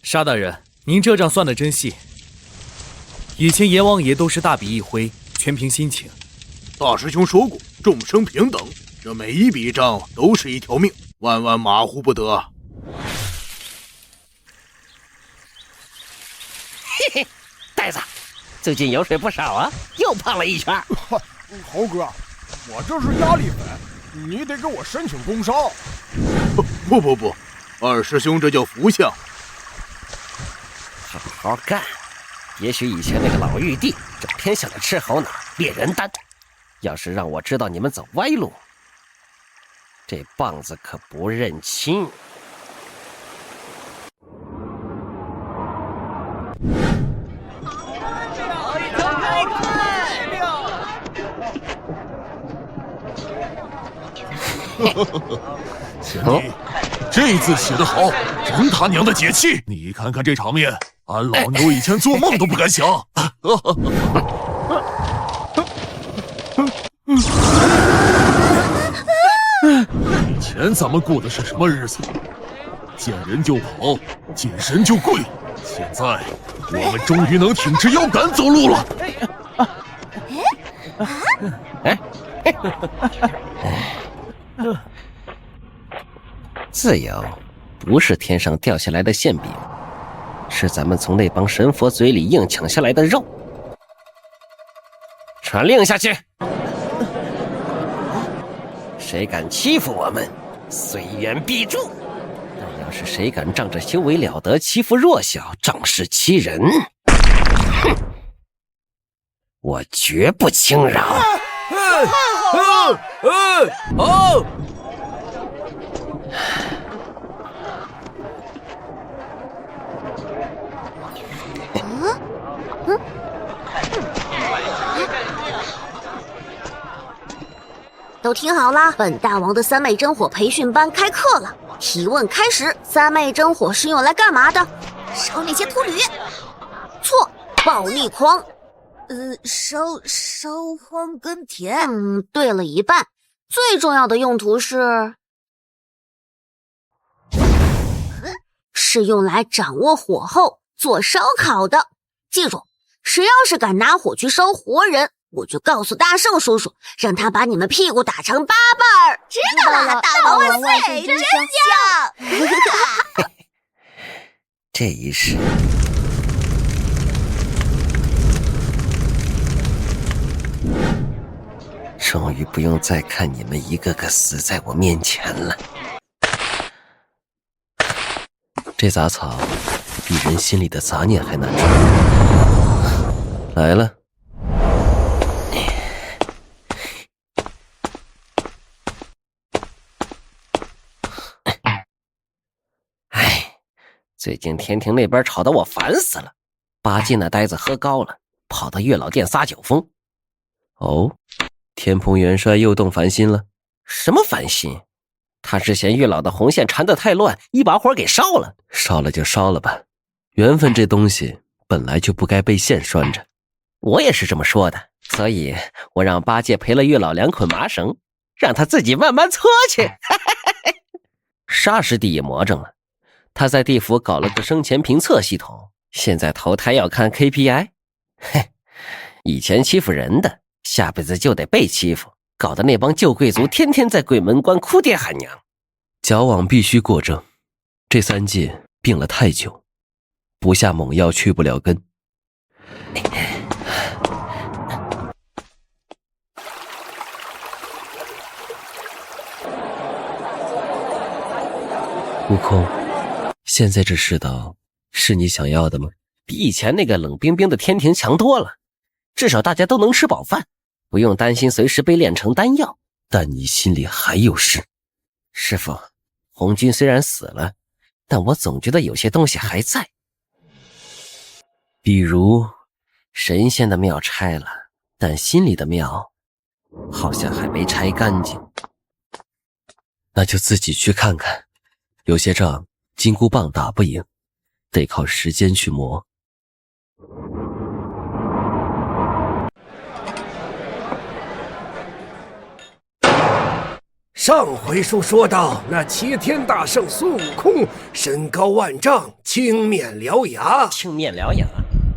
S9: 沙大人，您这账算得真细。以前阎王爷都是大笔一挥，全凭心情。
S14: 大师兄说过，众生平等，这每一笔账都是一条命，万万马虎不得。
S3: 嘿嘿，呆子，最近油水不少啊，又胖了一圈。
S15: 猴哥，我这是压力粉，你得给我申请工伤。
S14: 不，二师兄这叫福相。
S3: 好好干！也许以前那个老玉帝整天想着吃好脑、猎人丹，要是让我知道你们走歪路，这棒子可不认亲。
S11: 贤弟，这字写得好，真他娘的解气！你看看这场面，俺老牛以前做梦都不敢想。以前咱们过的是什么日子？见人就跑，见神就跪。现在我们终于能挺直腰杆走路了。
S3: 自由不是天上掉下来的馅饼，是咱们从那帮神佛嘴里硬抢下来的肉。传令下去，谁敢欺负我们，虽远必诛。但要是谁敢仗着修为了得欺负弱小，仗势欺人，哼，我绝不轻饶。
S20: 都听好了，本大王的三昧真火培训班开课了。提问开始，三昧真火是用来干嘛的？
S6: 烧那些秃驴。
S20: 错，暴力筐。
S6: 烧荒耕田。
S20: 对了一半。最重要的用途是用来掌握火候做烧烤的。记住，谁要是敢拿火去烧活人，我就告诉大圣叔叔，让他把你们屁股打成8瓣儿。
S6: 知道了，大王万岁，真香！
S3: 这一世，终于不用再看你们一个个死在我面前了。这杂草比人心里的杂念还难除。来了。最近天庭那边吵得我烦死了，八戒那呆子喝高了，跑到月老殿撒酒疯。
S2: 哦，天蓬元帅又动凡心了？
S3: 什么烦心？他是嫌月老的红线缠得太乱，一把火给烧了。
S2: 烧了就烧了吧，缘分这东西本来就不该被线拴着。
S3: 我也是这么说的，所以我让八戒赔了月老2捆麻绳，让他自己慢慢搓去。沙师弟也魔怔了，他在地府搞了个生前评测系统，现在投胎要看 KPI。 嘿，以前欺负人的，下辈子就得被欺负，搞得那帮旧贵族天天在鬼门关哭爹喊娘。
S2: 矫枉必须过正，这3戒病了太久，不下猛药去不了根。悟空，现在这世道是你想要的吗？
S3: 比以前那个冷冰冰的天庭强多了，至少大家都能吃饱饭，不用担心随时被炼成丹药。
S2: 但你心里还有事。
S3: 师父，红军虽然死了，但我总觉得有些东西还在。
S2: 比如
S3: 神仙的庙拆了，但心里的庙好像还没拆干净。
S2: 那就自己去看看，有些仗金箍棒打不赢，得靠时间去磨。
S21: 上回书说到，那齐天大圣孙悟空身高万丈，青面獠牙。
S3: 青面獠牙，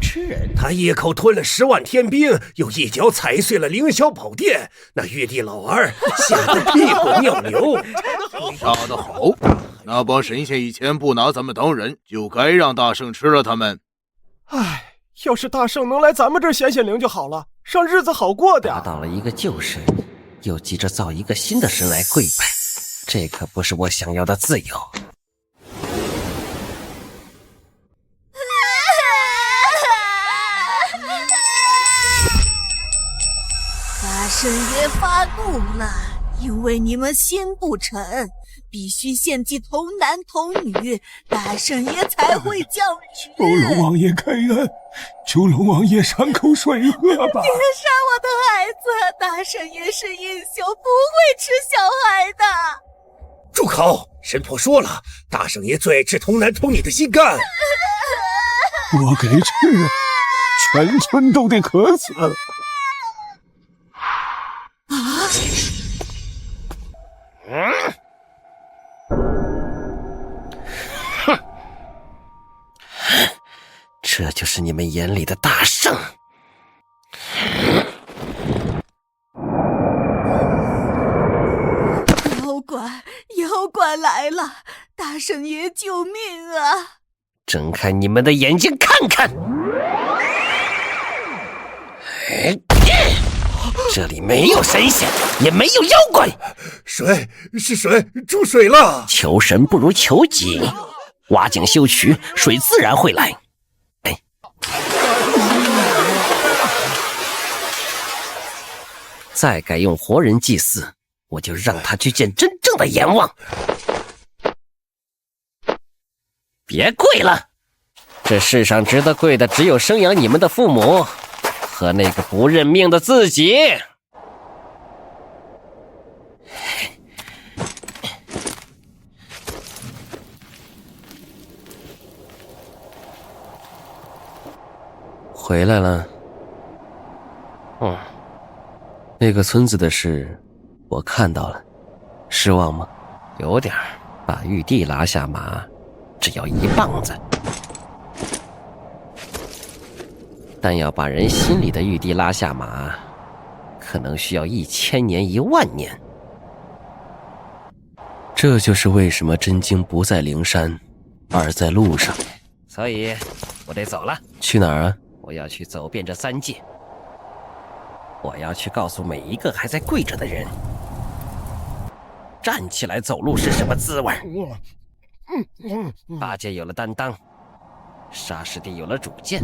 S3: 吃人！
S21: 他一口吞了10万天兵，又一脚踩碎了凌霄宝殿，那玉帝老儿吓得屁滚尿流。
S14: 跳得好！那帮神仙以前不拿咱们当人，就该让大圣吃了他们。
S19: 唉，要是大圣能来咱们这儿显显灵就好了，让日子好过点。
S3: 打倒了一个旧神，又急着造一个新的神来跪拜，这可不是我想要的自由。
S5: 大圣爷发怒了，因为你们心不诚，必须献祭童男童女，大圣爷才会降旨。
S18: 求龙王爷开恩，求龙王爷赏口水喝吧。
S5: 别杀我的孩子，大圣爷是英雄，不会吃小孩的。
S21: 住口！神婆说了，大圣爷最爱吃童男童女的心肝。
S18: 我给吃，全村都得渴死。
S3: 哼，这就是你们眼里的大圣。
S5: 妖怪来了，大圣爷救命啊！
S3: 睁开你们的眼睛看看，这里没有神仙，也没有妖怪。
S21: 水是水，注水了。
S3: 求神不如求己，挖井修渠，水自然会来。再改用活人祭祀，我就让他去见真正的阎王。别跪了，这世上值得跪的只有生养你们的父母和那个不认命的自己。
S2: 回来了。那个村子的事我看到了，失望吗？
S3: 有点，把玉帝拉下马只要1棒子，但要把人心里的玉帝拉下马，可能需要1000年10000年。
S2: 这就是为什么真经不在灵山，而在路上。
S3: 所以我得走了。
S2: 去哪儿啊？
S3: 我要去走遍这3界，我要去告诉每一个还在跪着的人，站起来走路是什么滋味。八戒有了担当，沙师弟有了主见，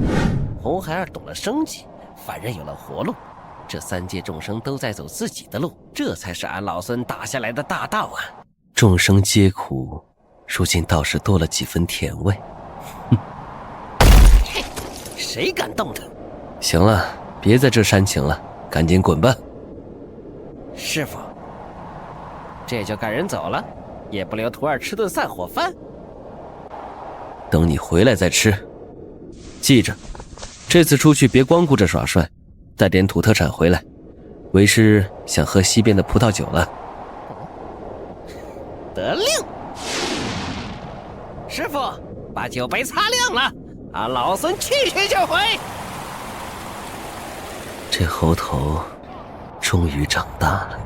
S3: 红孩儿懂了生计，凡人有了活路，这3界众生都在走自己的路，这才是俺老孙打下来的大道啊！
S2: 众生皆苦，如今倒是多了几分甜味。
S3: 谁敢动他？
S2: 行了，别在这煽情了，赶紧滚吧。
S3: 师傅，这就赶人走了，也不留徒儿吃顿散伙饭。
S2: 等你回来再吃。记着，这次出去别光顾着耍帅，带点土特产回来。为师想喝西边的葡萄酒了。
S3: 得令。师傅，把酒杯擦亮了，老孙去就回。
S2: 这猴头终于长大了。